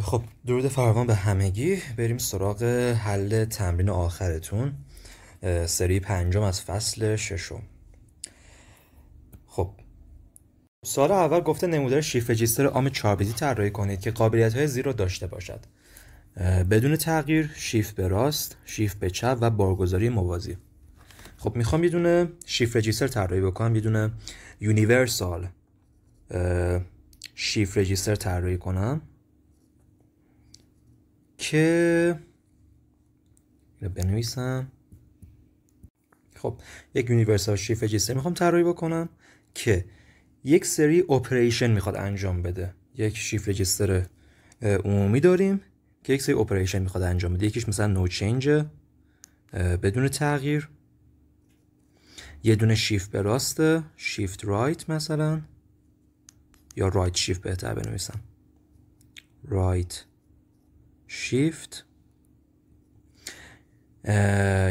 خب درود فراوان به همگی. بریم سراغ حل تمرین آخرتون، سری 5 از فصل 6. خب سوال اول گفته نمودار شیفت رجیستر عام 4 بیتی طراحی کنید که قابلیت‌های زیر رو داشته باشد: بدون تغییر، شیفت به راست، شیفت به چپ و بارگذاری موازی. خب میخوام یه دونه شیفت رجیستر طراحی بکنم، یه دونه یونیورسال شیفت رجیستر طراحی کنم که اینو بنویسم. خب یک یونیورسال شیفت رجیستر میخوام طراحی بکنم که یک سری اپریشن میخواد انجام بده. یک شیفت رجیستر عمومی داریم که یک سری اپریشن میخواد انجام بده. یکیش مثلا نو چینج، بدون تغییر. یه دونه شیفت به راسته، شیفت رایت مثلا، یا رایت شیفت بهتر بنویسم، رایت شیفت.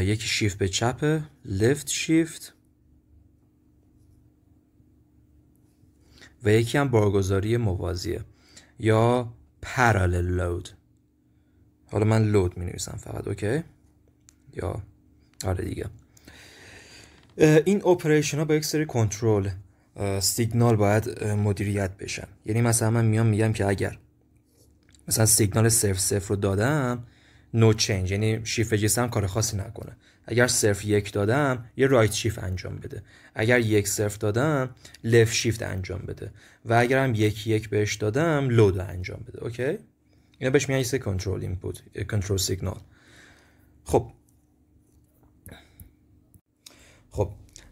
یکی شیفت به چپه، لفت شیفت، و یکی هم بارگذاری موازیه یا پرالل لود. حالا من لود می نویسم فقط، اوکی؟ یا آره دیگه. این اپریشن ها با یک سری کنترل سیگنال باید مدیریت بشن. یعنی مثلا من میگم که اگر مثلا سیگنال 0 رو دادم، نو چینج، یعنی شیفت رجیستر هم کار خاصی نکنه. اگر 1 دادم، یه رایت شیفت انجام بده. اگر 1 دادم، لفت شیفت انجام بده. و اگر هم 1 بهش دادم، لود انجام بده. اوکی؟ اینا بهش میگن یه کنترل اینپوت، کنترل سیگنال. خب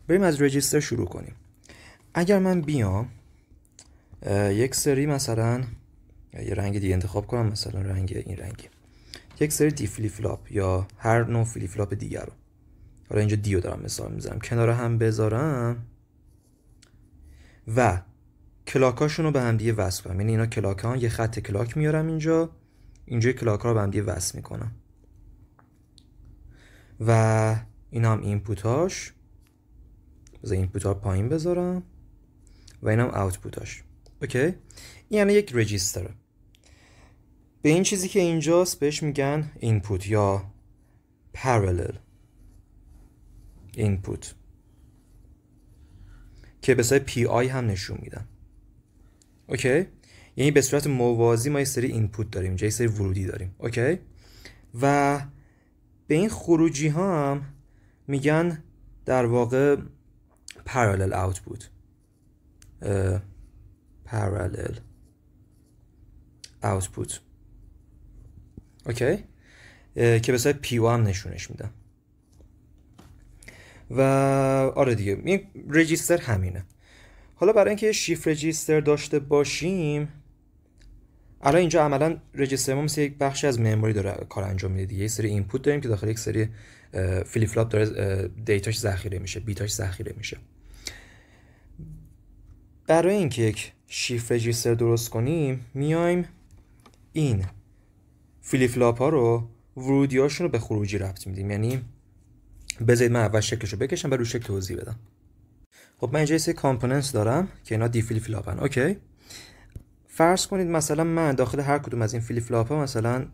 بریم از رجیستر شروع کنیم. اگر من بیام یک سری مثلا یه رنگ دیگه انتخاب کنم، مثلا رنگ این رنگی، یک سری دی فلیپ فلاپ یا هر نوع فلیپ فلاپ دیگر رو، حالا اینجا دیو دارم مثال میزنم، کنار هم بذارم و کلاکاشون رو به هم دیگه وصل کنم. یعنی اینا کلاکان، یه خط کلاک میارم اینجا کلاک ها رو به هم دیگه وصل میکنم و اینا هم اینپوتاش، بذار اینپوت ها پایین بذارم و اینا هم آوتپوتاش. اوکی؟ این یعنی یک رجیستره. به این چیزی که اینجاست بهش میگن اینپوت یا پرالل اینپوت که به صورت پی آی هم نشون میدن. اوکی؟ یعنی به صورت موازی ما یه سری اینپوت داریم، اینجا یه سری ورودی داریم. اوکی؟ و به این خروجی ها هم میگن در واقع پرالل آوتپوت، پرالل آوتپوت. اوکی؟ که به صورت پی او هم نشونش میدن. و آره دیگه، این رجیستر همینه. حالا برای اینکه شیفت رجیستر داشته باشیم، الان اینجا عملا رجیستر ما مثل یک بخشی از مموری داره کار انجام میده دیگه. یه سری اینپوت داریم که داخل یک سری فلیپ فلاپ داره دیتاش ذخیره میشه، بیتاش ذخیره میشه. برای اینکه یک شیفت رجیستر درست کنیم، میایم این فلیپ فلاپ ها رو، ورودی هاشون رو به خروجی ربط میدیم. یعنی بذارید من اول شکلش رو بکشم و روی شکل توضیح بدم. خب من اینجا یه سری کامپوننتس دارم که اینا دی فلیپ فلاپن. اوکی؟ فرض کنید مثلا من داخل هر کدوم از این فلیپ فلاپ ها مثلا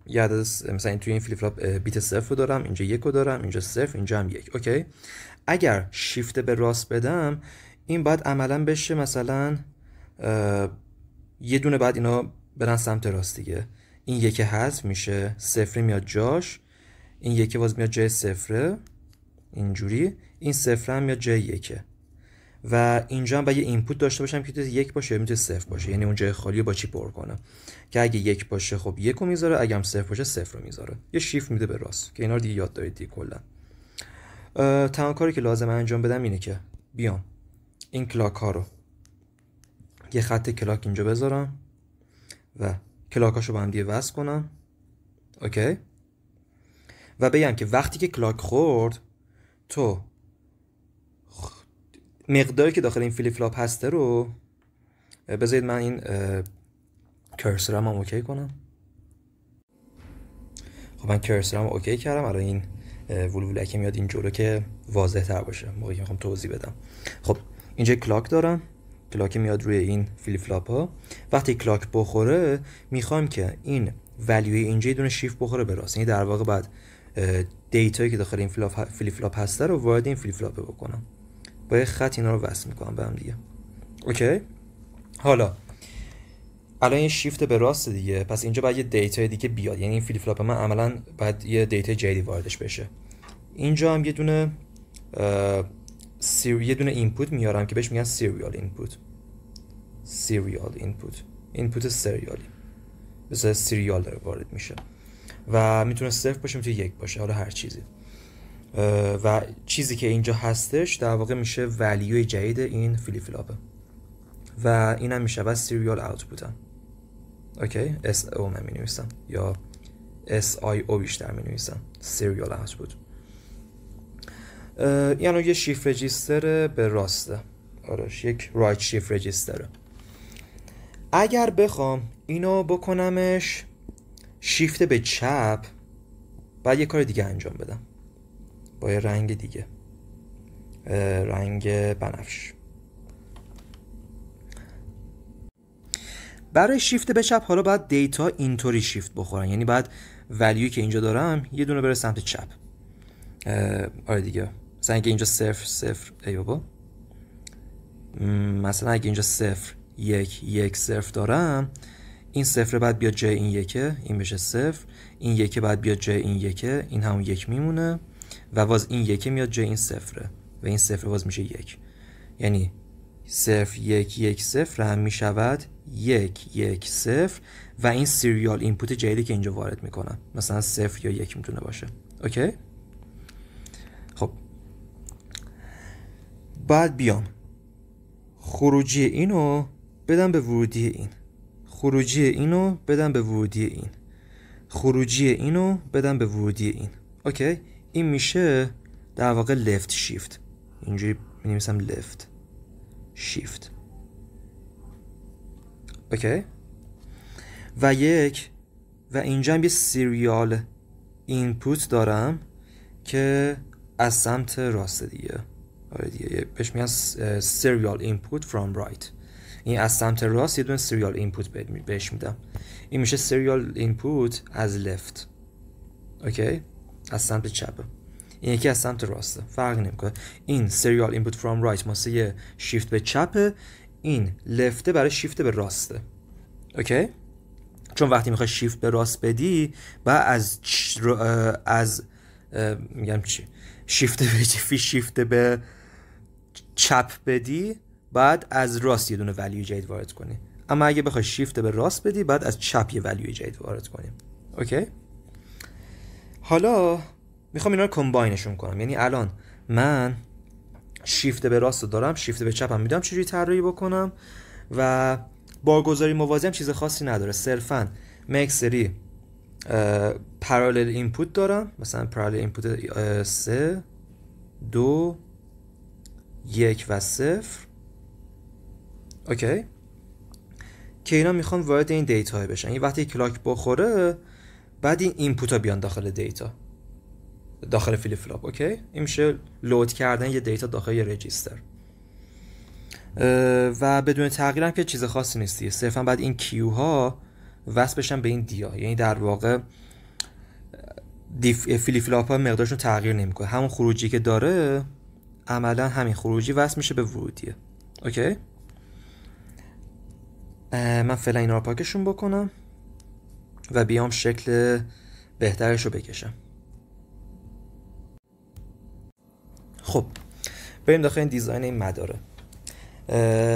یه عدد، مثلا توی این فلیپ فلاپ بیت 0 رو دارم، اینجا 1 رو دارم، اینجا 0، اینجا هم 1. اوکی؟ اگر شیفت به راست بدم، این باید عملا بشه مثلا یه دونه بعد اینا برن سمت راست دیگه. این 1 حذف میشه، 0 میاد جاش، این 1 باز میاد جای 0 اینجوری، این 0 هم میاد جای 1 و اینجا هم باید یه اینپوت داشته باشم که 1 باشه یا میتونه 0 باشه. یعنی اون جای خالی رو با چی پر کنم که اگه 1 باشه خب 1 رو میذاره، اگه هم 0 باشه 0 رو میذاره. یه شیفت میده به راست که اینا رو دیگه یاد دارید دیگه. کلا تمام کاری که لازم انجام بدم اینه که بیام این کلاک ها رو، یه خط کلاک اینجا بذارم و کلاکاشو با هم دیگه وصل کنم. اوکی؟ و بگم که وقتی که کلاک خورد، تو مقداری که داخل این فلیپ فلاپ هسته رو، بذارید من این کرسرم هم اوکی کنم. خب من کرسرم اوکی کردم. الان این ولولکی میاد این جلو که واضح تر باشه موقعی که میخوام توضیح بدم. خب اینجا کلاک دارم کلاک میاد روی این فلیپ فلاپ ها. وقتی کلاک بخوره میخوام که این ولیوی اینجا یه دونه شیفت بخوره به راست، یعنی در واقع بعد دیتایی که داخل این فلیپ فلاپ هسته رو وارد این فلیپ فلاپ بکنم. با یه خط اینا رو وصل میکنم به هم دیگه. اوکی. حالا الان یه شیفت به راست دیگه، پس اینجا باید یه دیتای دیگه بیاد، یعنی این فلیپ فلاپ من عملاً باید یه دیتا جدیدی واردش بشه. اینجا هم یه دونه یه دونه اینپوت میارم که بهش میگن سریال اینپوت. سریال اینپوت سریالی، مثلا سریال داره وارد میشه و میتونه 0 باشه، میتونه 1 باشه، حالا هر چیزی. و چیزی که اینجا هستش در واقع میشه ولیوی جدید این فلیپ فلاپه و اینم میشه بعد سریال اوتپوت هم. اوکی، اس او من مینویسم یا اس آی او بیشتر مینویسم، سریال اوتپوت. یعنی یه شیفت رجیستر به راسته، آرش یک رایت شیفت رجیستره. اگر بخوام اینو بکنمش شیفت به چپ، بعد یه کار دیگه انجام بدم با یه رنگ دیگه، رنگ بنفش. برای شیفت به چپ حالا باید دیتا اینطوری شیفت بخورن، یعنی باید ولیوی که اینجا دارم یه دونه بره سمت چپ. آره دیگه، مثلا اگه اینجا 0 ای بابا، مثلا اگه اینجا 0 1 0 دارم، این 0 بعد بیاد جای این 1، این بشه 0، این 1 بعد بیاد جای این 1، این همون 1 میمونه و باز این 1 میاد جای این 0 و این 0 باز میشه 1. یعنی 0 1 0 هم میشود 1 0 و این سریال اینپوت جدیدی که اینجا وارد میکنم مثلا 0 یا 1 میتونه باشه. اوکی. خب بعد بیام خروجی اینو بدم به ورودی این، خروجی اینو بدم به ورودی این، خروجی اینو بدم به ورودی این. اوکی، این میشه در واقع لفت شیفت. اینجوری می‌نویسم لفت شیفت. اوکی. و اینجا هم یه سریال اینپوت دارم که از سمت راست دیگه. آره دیگه، بهش میگن سریال اینپوت فرام رایت. این از سمت راست یه دونه سریال اینپوت بهش میدم. این میشه سریال اینپوت از لفت. اوکی، از سمت چپه. این یکی از سمت راسته، فرقی نمیکنه. این سریال اینپوت فرام رایت واسه یه شیفت به چپه، این لفته برای شیفت به راسته. اوکی، چون وقتی میخوای شیفت به راست بدی بعد از میگم چی، شیفت به چپ بدی بعد از راست یه دونه ولیو جدید وارد کنی، اما اگه بخوای شیفت به راست بدی بعد از چپ یه ولیو جدید وارد کنی. اوکی. حالا میخوام اینا رو کمباینشون کنم، یعنی الان من شیفت به راست دارم، شیفت به چپ هم میدونم چجوری طراحی بکنم و بارگذاری موازی هم چیز خاصی نداره، صرفا من یک سری پارالل اینپوت دارم، مثلا پارالل اینپوت 3 2 1 و 0. اوکی، که اینا میخوان وارد این دیتا بشن. این وقتی کلاک بخوره بعد این اینپوت ها بیان داخل دیتا، داخل فلیپ فلاپ. اوکی، این میشه لود کردن یه دیتا داخل یه رجیستر و بدون تغییر هم که چیز خاصی نیستی، صرفا بعد این کیو ها وصل بشن به این دیا، یعنی در واقع فلیپ فلاپ ها مقدارشون تغییر نمیکنه، همون خروجی که داره عملا همین خروجی وصل میشه به ورودیه. اوکی، من فعلا اینا رو پاکشون بکنم و بیام شکل بهترش رو بکشم. خب بریم داخل این دیزاین این مداره.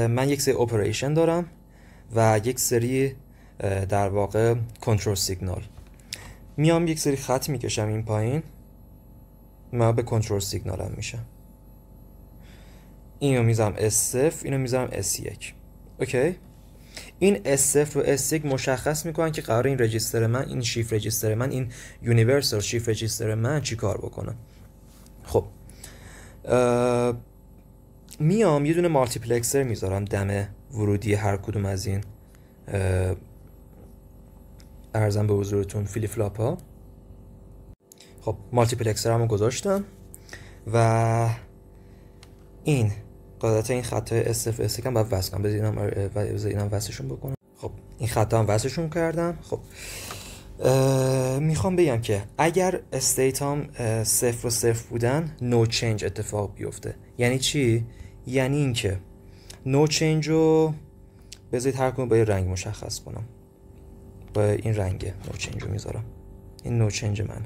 من یک سری اپریشن دارم و یک سری در واقع کنترل سیگنال. میام یک سری خط میکشم این پایین، من به کنترل سیگنالم میشه. اینو میذارم S0، اینو میذارم S1. اوکی، این S0 و S1 مشخص میکنن که قرار این رجیستر من، این شیفت رجیستر من، این یونیورسال شیفت رجیستر من چی کار بکنه. خب میام یه دونه مالتیپلکسر میذارم دم ورودی هر کدوم از این ارزم به حضورتون فلیپ فلاپ ها. خب مالتیپلکسر همو گذاشتم و این قاعدتا این خطای SF S کم باید وصل کنم. بذار اینم وصلشون بکنم. خب این خطا هم وصلشون کردم. خب میخوام بگم که اگر استیتام 0 و 0 بودن نو چینج اتفاق بیفته. یعنی چی؟ یعنی اینکه نو چینج رو بذارید هر کدوم با یه رنگ مشخص کنم. با این رنگ نو چینج رو میذارم. این نو چینج من.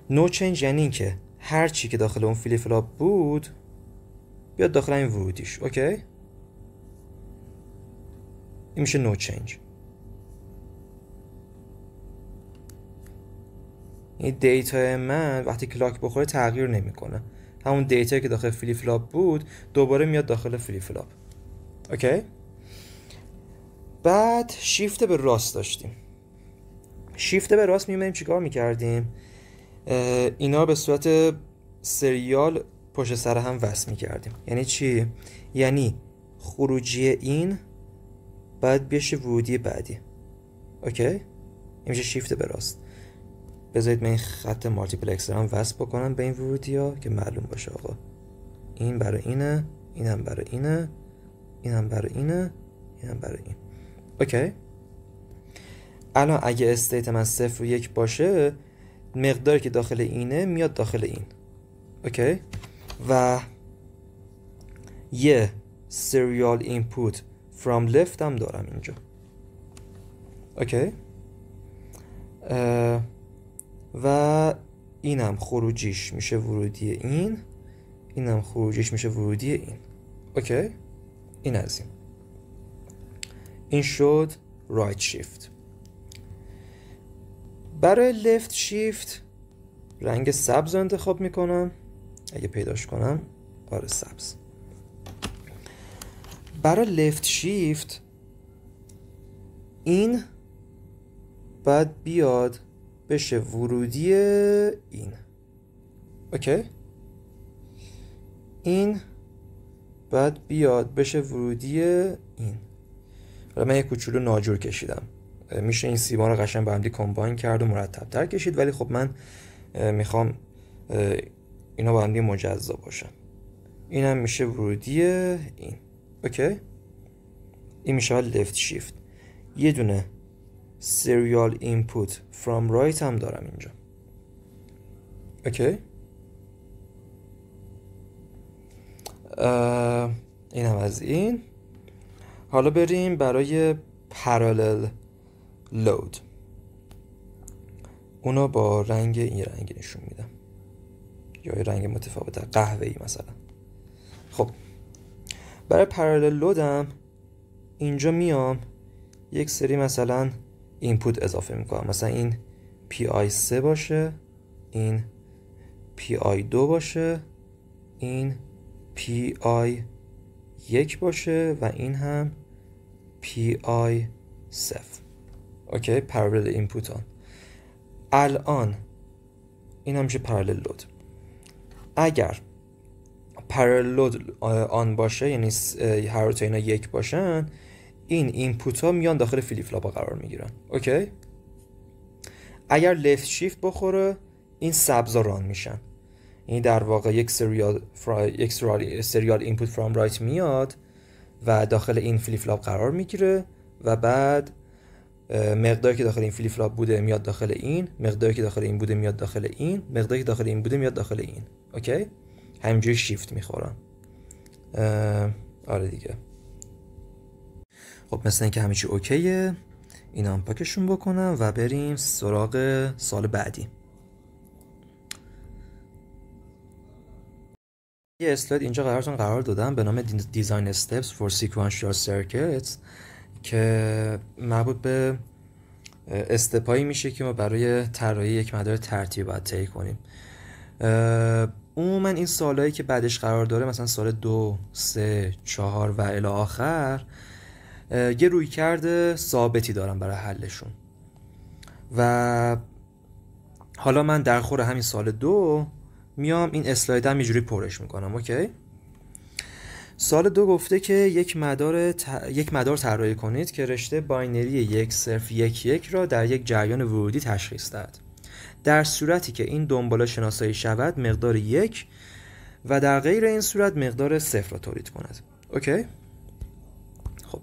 نو چینج یعنی اینکه هر چی که داخل اون فلیپ فلاپ بود بیاد داخل این ورودیش. اوکی؟ این میشه نو چینج. این دیتا من وقتی کلاک بخوره تغییر نمیکنه. همون دیتایی که داخل فلیپ فلاپ بود دوباره میاد داخل فلیپ فلاپ. اوکی؟ بعد شیفت به راست داشتیم. شیفت به راست میمونیم چیکار میکردیم؟ اینا به صورت سریال پشت سر هم وصل میکردیم. یعنی چی؟ یعنی خروجی این بعد بشه ورودی بعدی. اوکی؟ این میشه شیفت به راست. بذارید من این خط مالتیپلکسر هم وصل بکنم به این ورودی ها که معلوم باشه آقا این برای اینه، این هم برای اینه، این هم برای اینه، این هم برای این. اوکی؟ الان اگه استیت من 0 و 1 باشه مقداری که داخل اینه میاد داخل این. اوکی؟ و یه serial input from left هم دارم اینجا. اوکی؟ و اینم خروجیش میشه ورودی این، اینم خروجیش میشه ورودی این. اوکی؟ این از این شد right shift. برای left shift رنگ سبز رو انتخاب میکنم اگه پیداش کنم. آره سبز. برای left shift این بعد بیاد بشه ورودی این. اوکی؟ این بعد بیاد بشه ورودی این. حالا من یه کوچولو ناجور کشیدم. میشه این سیما رو قشنگ با هم دیگه کامباین کرد و مرتب تر کشید، ولی خب من میخوام اینا با هم دیگه مجزا باشن. اینم میشه ورودی این. اوکی؟ این میشه left shift. یه دونه serial input from right هم دارم اینجا. اوکی؟ این هم از این. حالا بریم برای parallel load. اونو با رنگ این رنگی نشون میدم یا یه رنگ متفاوته، قهوه‌ای مثلا. خب برای parallel load هم اینجا میام یک سری مثلا اینپوت اضافه میکنم. مثلا این PI3 باشه، این PI2 باشه، این PI1 باشه و این هم PI7. اوکی؟ parallel اینپوت ها. الان این هم میشه parallel load. اگر parallel load آن باشه، یعنی هر تا اینا یک باشن، این اینپوت ها میان داخل فلیپ فلاپ قرار میگیرن. اوکی؟ اگر لفت شیفت بخوره این سبزا ران میشن. این در واقع یک سریال اینپوت فرام رایت میاد و داخل این فلیپ فلاپ قرار میگیره و بعد مقداری که داخل این فلیپ فلاپ بوده میاد داخل این، مقداری که داخل این بوده میاد داخل این، مقداری که داخل این بوده میاد داخل این. اوکی؟ همینجوری شیفت میخورن. آره دیگه. خب مثل اینکه همه چی اوکیه. اینا هم پاکشون بکنم و بریم سراغ سال بعدی. یه اسلاید اینجا قرار دادم به نام Design Steps for Sequential Circuits که مربوط به استپایی میشه که ما برای طراحی یک مدار ترتیب باید طی کنیم. عموما این سالایی که بعدش قرار داره، مثلا سال 2، 3، 4 و الی آخر، یه رویکرد ثابتی دارم برای حلشون و حالا من در خور همین سال 2 میام این اسلاید هم اینجوری پرش میکنم. اوکی؟ سال 2 گفته که یک مدار طراحی کنید که رشته باینری 1-0-1-1 را در یک جریان ورودی تشخیص دهد. در صورتی که این دنباله شناسایی شود، مقدار 1 و در غیر این صورت مقدار 0 را تولید کند. اوکی؟ خب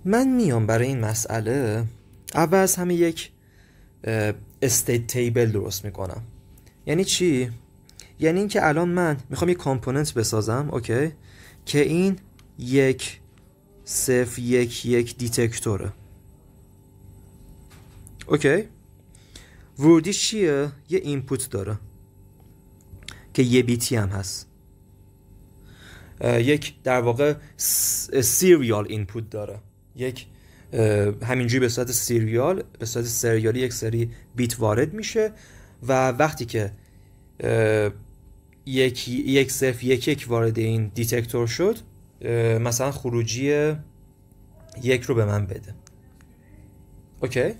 من میام برای این مسئله اول از همه یک استیت تیبل درست میکنم. یعنی چی؟ یعنی اینکه الان من میخوام یک کامپوننت بسازم، اوکی، که این 1 0 1 1 دیتکتوره. اوکی، ورودیش چیه؟ یه اینپوت داره که یه بیتی هم هست، یک در واقع سیریال اینپوت داره، یک همینجوری به صورت سیریال، به صورت سریالی یک سری بیت وارد میشه و وقتی که 1 0 1 1 وارد این دیتکتور شد، مثلا خروجی 1 رو به من بده. اوکی؟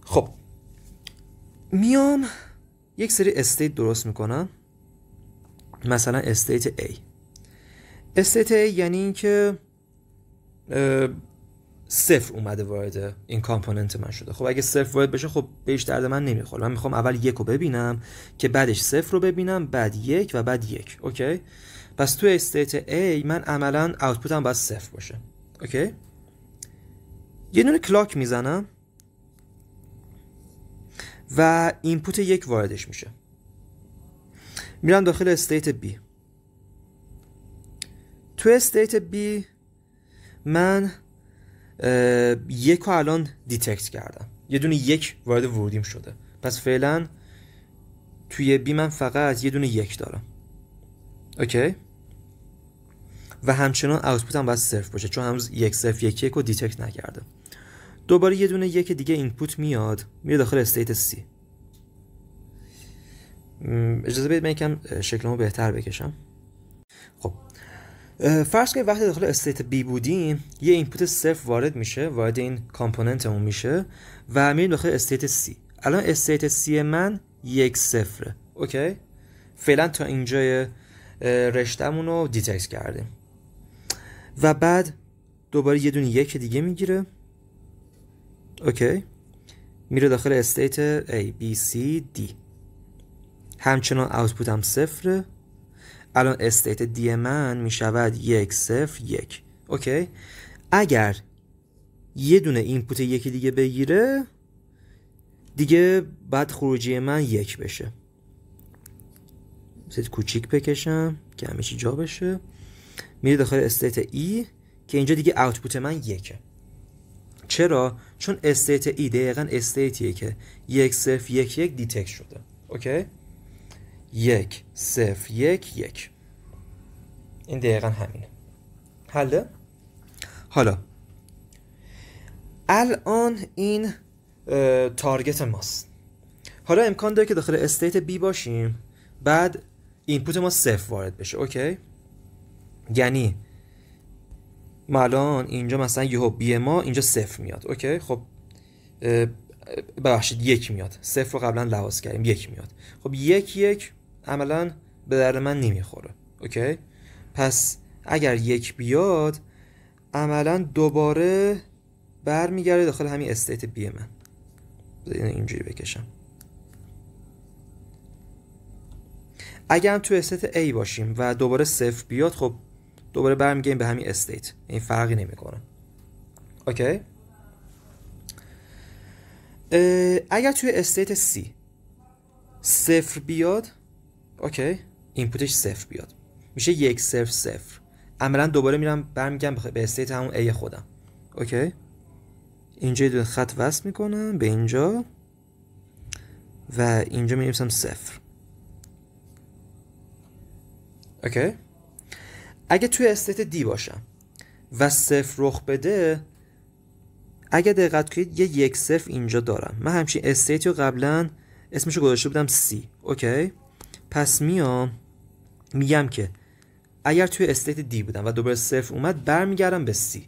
خب میام یک سری استیت درست میکنم، مثلا استیت A. استیت A یعنی این که 0 اومده وارد این کامپوننت من شده. خب اگه 0 وارد بشه خب بهش درد من نمیخوره. من میخوام اول 1 رو ببینم که بعدش 0 رو ببینم، بعد 1 و بعد 1. اوکی؟ پس تو استیت A من عملا آوتپوتم باید 0 باشه. اوکی؟ یه دونه کلاک میزنم و اینپوت 1 واردش میشه. میرم داخل استیت B. تو استیت B من 1 رو الان دیتکت کردم، یه دونه 1 وارد ورودیم شده. پس فعلا توی B من فقط یه دونه 1 دارم. اوکی؟ و همچنان آوتپوتم باید 0 باشه چون هنوز 1 0 1 1 رو دیتکت نکرده. دوباره یه دونه 1 دیگه اینپوت میاد، میره داخل استیت C. اجازه بدید من یکم شکلمو بهتر بکشم. خب فرض کنید وقتی داخل استیت B بودیم یه اینپوت 0 وارد میشه، وارد این کامپوننتمون میشه و میریم داخل استیت C. الان استیت C من 1 0. اوکی؟ فعلا تا اینجای رشته‌مون رو دیتکت کردیم و بعد دوباره یه دونه 1 دیگه میگیره. اوکی؟ میره داخل استیت A B C D. همچنان آوتپوت هم 0. الان استیت دی من می شود 1 0 1. اوکی؟ اگر یه دونه اینپوت 1 دیگه بگیره دیگه بعد خروجی من 1 بشه. بذارید کوچیک بکشم که همه چی جا بشه. میره داخل استیت E که اینجا دیگه آوتپوت من 1. چرا؟ چون استیت E دقیقاً استیتیه که 1 0 1 1 دیتکت شده. اوکی؟ 1 0 1 1. این دقیقا همینه. حالا الان این تارگت ماست. حالا امکان داره که داخل استیت B باشیم بعد اینپوت ما 0 وارد بشه. اوکی؟ یعنی ما الان اینجا مثلا یهو B ما اینجا 0 میاد. اوکی؟ خب ببخشید 1 میاد. 0 رو قبلا لحاظ کردیم، 1 میاد. خب 1 1 عملا به درد من نمیخوره. اوکی؟ پس اگر 1 بیاد عملا دوباره برمیگرده داخل همین استیت B من. اینجوری بکشم. اگر هم تو استیت A باشیم و دوباره 0 بیاد خب دوباره برمیگردیم به همین استیت. این فرقی نمیکنه. اوکی؟ اگر توی استیت C 0 بیاد، اوکی، اینپوتش 0 بیاد، میشه 1 0 0. عملا دوباره میرم برمیگردم به استیت همون A خودم. اوکی؟ اینجا یه خط وصل میکنم به اینجا و اینجا می‌نویسم 0. اوکی؟ اگه توی استیت D باشم و 0 رخ بده، اگه دقت کنید یه 1 0 اینجا دارم. من همچین استیتی رو قبلا اسمشو گذاشته بودم C. اوکی؟ پس میگم که اگر توی استیت D بودم و دوباره 0 اومد برمیگردم به C.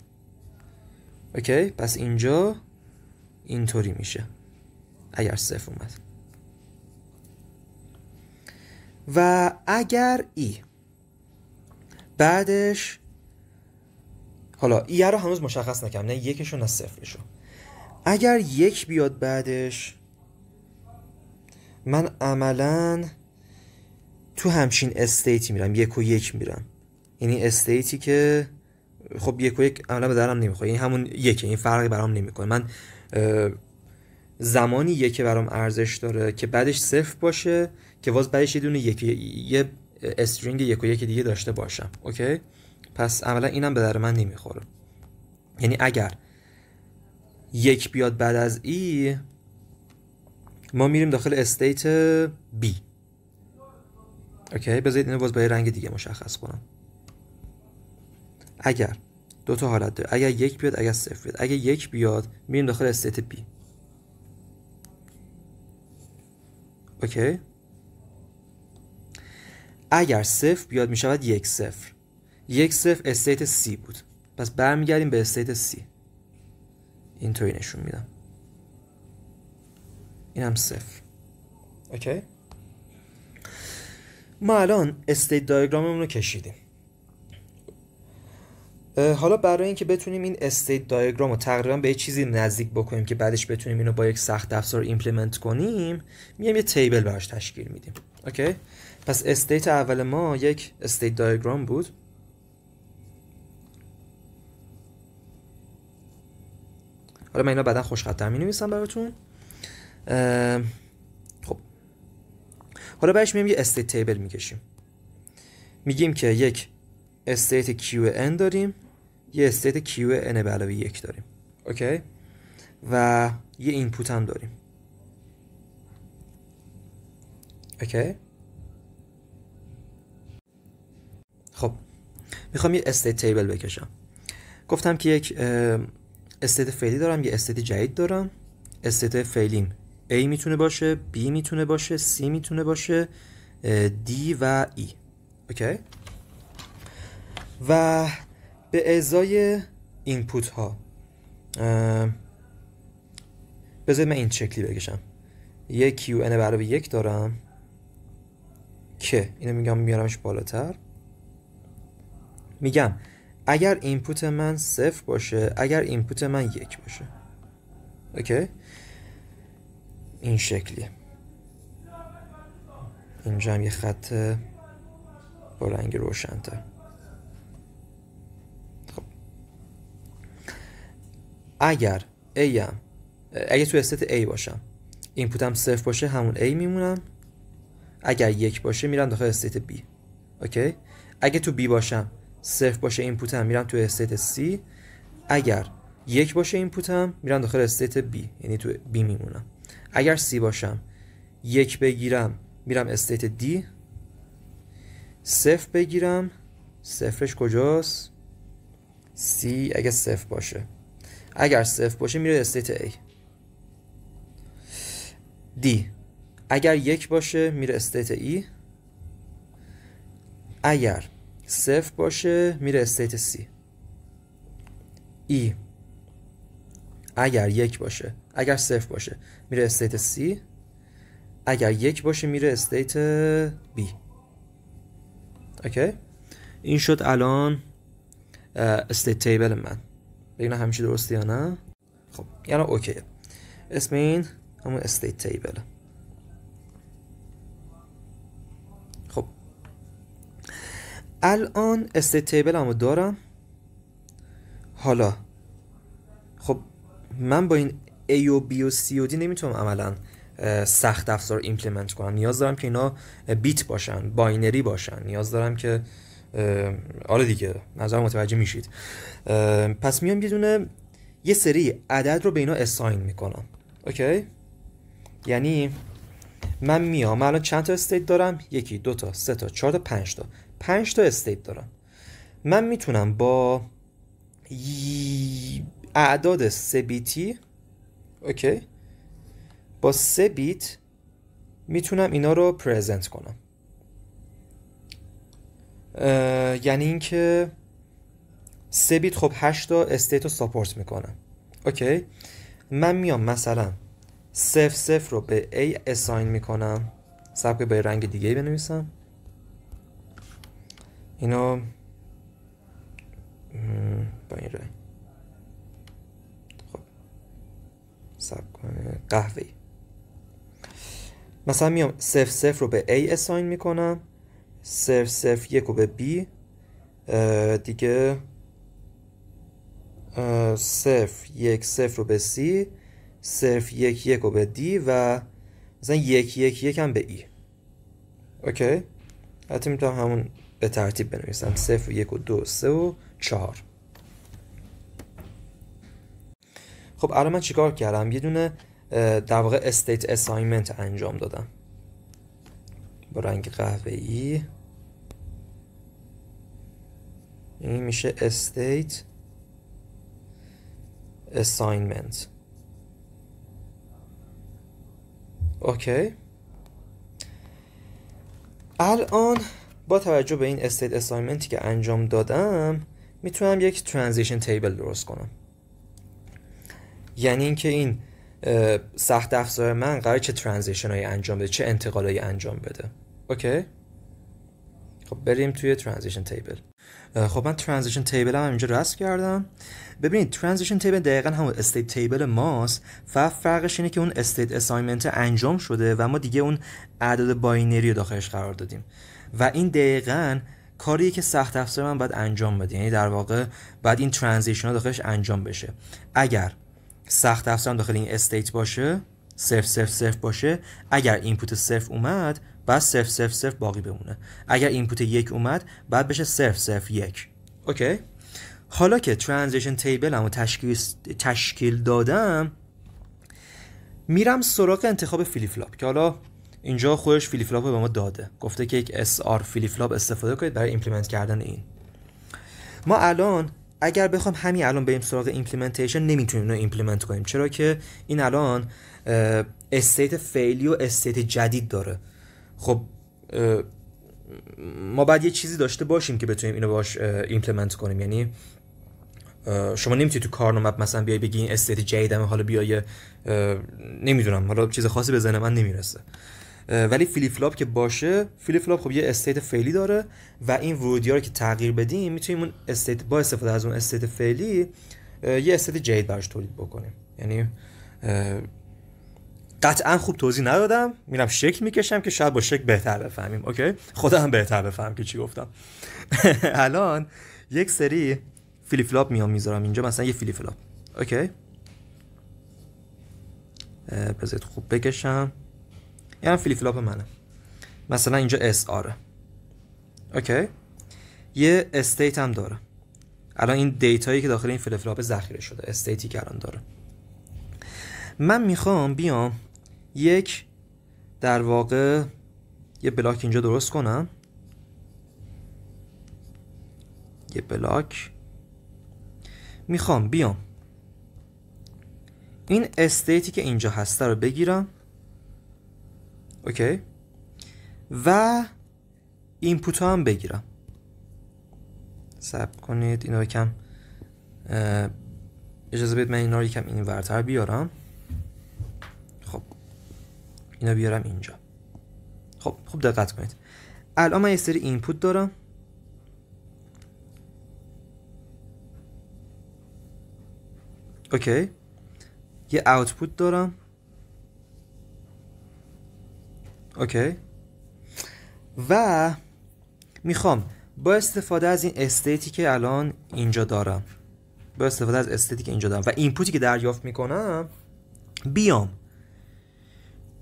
اوکی؟ پس اینجا اینطوری میشه اگر 0 اومد. و اگر E بعدش، حالا E رو هنوز مشخص نکردم، نه 1 نه 0. اگر یک بیاد بعدش، من عملا تو همچین استیتی میرم، 1 و 1 میرم. یعنی استیتی که خب 1 و 1 عملا به درم نمیخوره، این همون یکه، این فرقی برام نمیکنه. من زمانی یک برام ارزش داره که بعدش 0 باشه، که باز بعدش یه دونه یه استرینگ 1 و 1 دیگه داشته باشم. اوکی، پس عملا اینم به در من نمیخوره. یعنی اگر یک بیاد بعد از ای، ما میریم داخل استیت بی. اوکی، بذارید اینو باز با یه رنگ دیگه مشخص کنم. اگر دو تا حالت داره، اگر یک بیاد، اگر 0 بیاد. اگر یک بیاد میریم داخل استیت بی. اوکی، اگر 0 بیاد میشود 1 0. 1 0 استیت سی بود، پس برمیگردیم به استیت سی. اینطوری نشون میدم. این هم 0. اوکی، ما الان استیت دایاگراممون رو کشیدیم. حالا برای اینکه بتونیم این استیت دایاگرام رو تقریبا به یه چیزی نزدیک بکنیم که بعدش بتونیم اینو با یک سخت افزار ایمپلمنت کنیم، میایم یه تیبل براش تشکیل میدیم. اوکی، پس استیت اول ما یک استیت دایاگرام بود. حالا من اینا بعدا خوشخط‌تر می‌نویسم براتون. خب حالا بعدش میایم یه استیت تیبل میکشیم. میگیم که یک استیت QN داریم، یه استیت QN به علاوه 1 داریم. اوکی، و یه اینپوت هم داریم. اوکی، خب میخوام یه استیت تیبل بکشم. گفتم که یک استیت فعلی دارم، یه استیت جدید دارم. استیت فعلیم A میتونه باشه، B میتونه باشه، C میتونه باشه، D و E. اوکی، و به ازای اینپوت ها بذارید من این شکلی بکشم. یه QN به علاوه 1 دارم که اینو میگم میارمش بالاتر. میگم اگر اینپوت من 0 باشه، اگر اینپوت من 1 باشه. اوکی، این شکلیه. اینجا هم یه خط با رنگ روشن‌تر. خب اگر تو استیت A باشم، اینپوتم 0 باشه، همون A میمونم. اگر 1 باشه میرم داخل استیت B. اوکی، اگه تو B باشم 0 باشه اینپوتم، میرم تو استیت C. اگر 1 باشه اینپوتم، میرم داخل استیت B، یعنی تو B میمونم. اگر C باشم، 1 بگیرم میرم استیت D. 0 بگیرم، صفرش کجاست؟ C اگه 0 باشه. اگر 0 باشه میره استیت A. D اگر 1 باشه میره استیت E. اگر 0 باشه میره استیت C. E اگر 1 باشه، اگر 0 باشه میره استیت C. اگر 1 باشه میره استیت B. اوکی، این شد الان استیت تیبل من. ببینم همیشه درسته یا نه. خب یعنی اوکی، اسم این همون استیت تیبل. خب الان استیت تیبل همو دارم. حالا خب من با این A و B و C و D نمیتونم عملا سخت افزار ایمپلمنت کنم. نیاز دارم که اینا بیت باشن، باینری باشن. نیاز دارم که آره دیگه، نظر متوجه میشید. پس میام یه سری عدد رو به اینا اساین میکنم. اوکی، یعنی من الان چند تا استیت دارم؟ 1 2 تا 3 تا 4 تا 5 تا 5 تا استیت دارم. من میتونم با اعداد 3 بیتی، اوکی، با 3 بیت میتونم اینا رو پرزنت کنم. یعنی اینکه 3 بیت خب 8 تا استیت رو ساپورت میکنم. اوکی، من میام مثلا 0 0 رو به A اساین میکنم. سبک با رنگ دیگه بنویسم. اینو با این رنگ. خب قهوه‌ای. مثلا میام 0 رو به A اساین میکنم، 0 1 رو به B، دیگه 0 1 0 رو به C، 0 1 1 رو به D و مثلا 1 1 1 هم به E. اوکی؟ حتی میتونم همون به ترتیب بنویسم 0 1 و 2 3 و 4. خب الان من چیکار کردم؟ یه دونه در واقع استیت اساینمنت انجام دادم با رنگ قهوه‌ای. این میشه استیت اساینمنت. اوکی. الان با توجه به این استیت اساینمنتی که انجام دادم میتونم یک ترانزیشن تیبل درست کنم. یعنی اینکه این سخت افزار من قراره چه ترانزیشن هایی انجام بده، چه انتقالایی انجام بده. اوکی. خب بریم توی ترانزیشن تیبل. خب من ترانزیشن تیبل هم اینجا رسم کردم. ببینید ترانزیشن تیبل دقیقا همون استیت تیبل ماست، فقط فرقش اینه که اون استیت اساینمنت انجام شده و ما دیگه اون اعداد باینری رو داخلش قرار دادیم و این دقیقاً کاریه که سخت افزار من باید انجام بده. یعنی در واقع باید این ترانزیشن ها داخلش انجام بشه. اگر سخت افزار داخل این استیت باشه 0 0 0 باشه، اگر اینپوت 0 اومد بعد 0 0 0 باقی بمونه، اگر اینپوت 1 اومد بعد بشه 0 0 1. اوکی. حالا که ترانزیشن تیبل همو تشکیل دادم، میرم سراغ انتخاب فلیپ فلاپ که حالا اینجا خودش فلیپ فلاپ رو به ما داده، گفته که یک SR فلیپ فلاپ استفاده کنید برای ایمپلیمنت کردن این. ما الان اگر بخوام همین الان بریم سراغ ایمپلیمنتیشن نمیتونیم اینو ایمپلیمنت کنیم، چرا که این الان استیت فعلی و استیت جدید داره. خب ما باید یه چیزی داشته باشیم که بتونیم اینو باش ایمپلیمنت کنیم. یعنی شما نمیتونید تو کارنامه مثلا بیای بگی این استیت جدیدمه، حالا بیای نمیدونم، حالا چیز خاصی به ذهن من نمیرسه. ولی فلیپ فلاپ که باشه، فلیپ فلاپ خب یه استیت فعلی داره و این ورودی‌ها رو که تغییر بدیم میتونیم اون استیت با استفاده از اون استیت فعلی یه استیت جدید براش تولید بکنیم. یعنی قطعا خوب توضیح ندادم، میرم شکل میکشم که شاید با شکل بهتر بفهمیم. اوکی، خودم هم بهتر بفهم که چی گفتم. الان یک سری فلیپ فلاپ میذارم اینجا، مثلا یه فلیپ فلاپ. اوکی، بذارید خوب بکشم. یعنی فلیپ فلاپ منه، مثلا اینجا SR. اوکی، یه استیت هم داره. الان این دیتایی که داخل این فلیپ فلاپ ذخیره شده، استیتی که الان داره. من میخوام بیام یک در واقع یه بلاک اینجا درست کنم، یه بلاک. میخوام بیام این استیتی که اینجا هسته رو بگیرم. اوکی، و اینپوت ها هم بگیرم. صبر کنید اینو یکم اجازه بدید من اینا رو یکم این ورتر بیارم. خب اینا بیارم اینجا. خب دقت کنید. الان من یه سری اینپوت دارم. اوکی، یه آوتپوت دارم. اوکی، و میخوام با استفاده از این استیتی که الان اینجا دارم، با استفاده از استیتی که اینجا دارم و اینپوتی که دریافت میکنم، بیام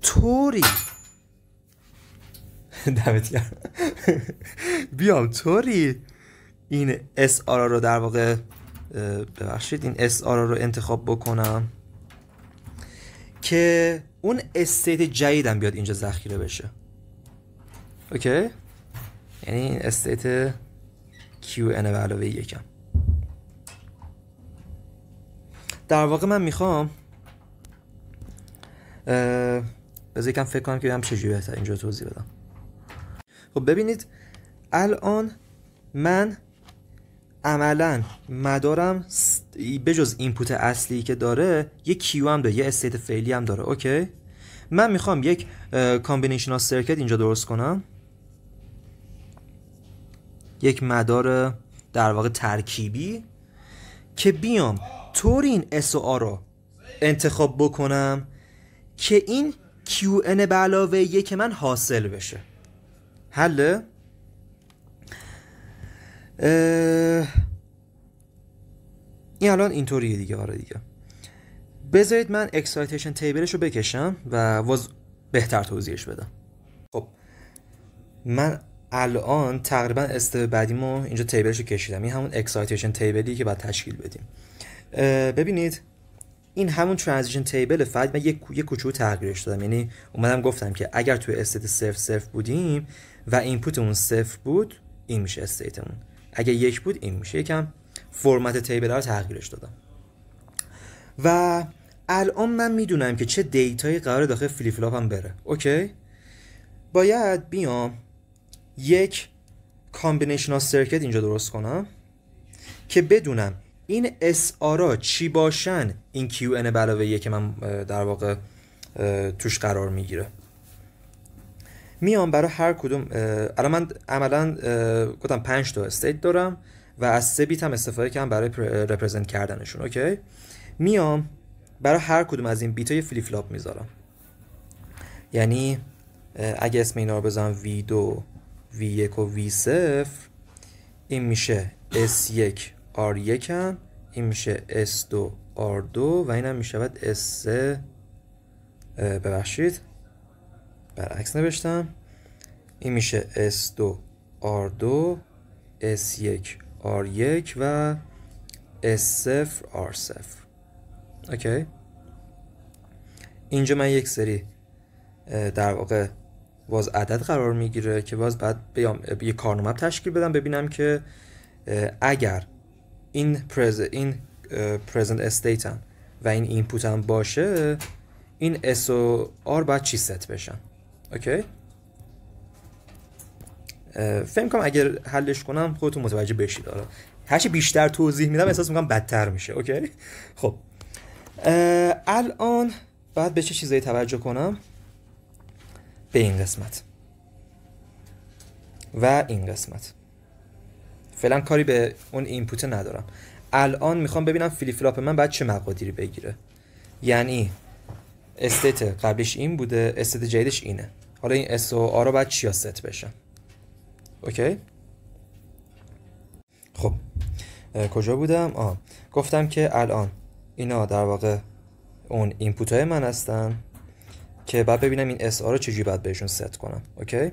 طوری بیام طوری این SR رو در واقع ببخشید این SR رو انتخاب بکنم که اون استیت جدیدم بیاد اینجا ذخیره بشه. اوکی، یعنی این استیت QN به علاوه یکم. در واقع من میخوام بذار یکم فکر کنم که هم چجوری بهتر اینجا توضیح بدم. خب ببینید الان من عملا مدارم به جز اینپوت اصلی که داره یه کیو هم داره، یه استیت فعلی هم داره. اوکی، من میخوام یک کامبینیشنال سرکت اینجا درست کنم، یک مدار در واقع ترکیبی که بیام طور این S و R رو انتخاب بکنم که این QN به علاوه 1 من حاصل بشه. حله؟ این الان اینطوریه دیگه. آره دیگه بذارید من اکسایتیشن تیبلش رو بکشم و بهتر توضیحش بدم. خب من الان تقریبا استپ بعدیمو اینجا تیبلش رو کشیدم. این همون اکسایتیشن تیبلی که باید تشکیل بدیم. ببینید این همون ترانزیشن تیبل، فقط من یک کوچولو تغییرش دادم. یعنی اومدم گفتم که اگر توی استیت 0 بودیم و اینپوتمون 0 بود، این میشه استیتمون. اگه 1 بود این میشه. یکم فرمت تیبل رو تغییرش دادم. و الان من میدونم که چه دیتایی قراره داخل فلیپ فلاپم بره. اوکی؟ باید بیام یک کامبینیشنال سرکت اینجا درست کنم که بدونم این SR چی باشن این QN به علاوه 1 که من در واقع توش قرار میگیره. میام برای هر کدوم الان من عملا گفتم 5 تا استیت دارم و از 3 بیت هم استفاده کردم برای رپرزنت کردنشون. اوکی؟ میام برای هر کدوم از این بیت های فلیپ فلاپ میذارم. یعنی اگه اسم اینا رو بذارم V2 V1 و V0، این میشه S1 R1 هم، این میشه S2 R2 و این هم میشود S3 ببخشید برعکس نوشتم، این میشه S2 R2 S1 R1 و S0 R0. اوکی؟ اینجا من یک سری در واقع باز عدد قرار میگیره که باز بعد بیام یه کارنامه تشکیل بدم ببینم که اگر این پرزنت استیت هم و این اینپوت هم باشه، این S و R باید چی ست بشن. اوکی؟ فهم کنم اگر حلش کنم خودتون متوجه بشید. آره هرچی بیشتر توضیح میدم احساس میکنم بدتر میشه. اوکی؟ خب الان باید به چه چیزایی توجه کنم؟ به این قسمت و این قسمت. فعلا کاری به اون اینپوت ندارم. الان میخوام ببینم فلیپ فلاپ من باید چه مقادیری بگیره. یعنی استیت قبلیش این بوده، استیت جدیدش اینه. حالا این اس و آر رو باید چیا ست بشن. اوکی؟ خب کجا بودم؟ گفتم که الان اینا در واقع اون اینپوت های من هستن که بعد ببینم این اس آر رو چجوری باید بهشون ست کنم. اوکی؟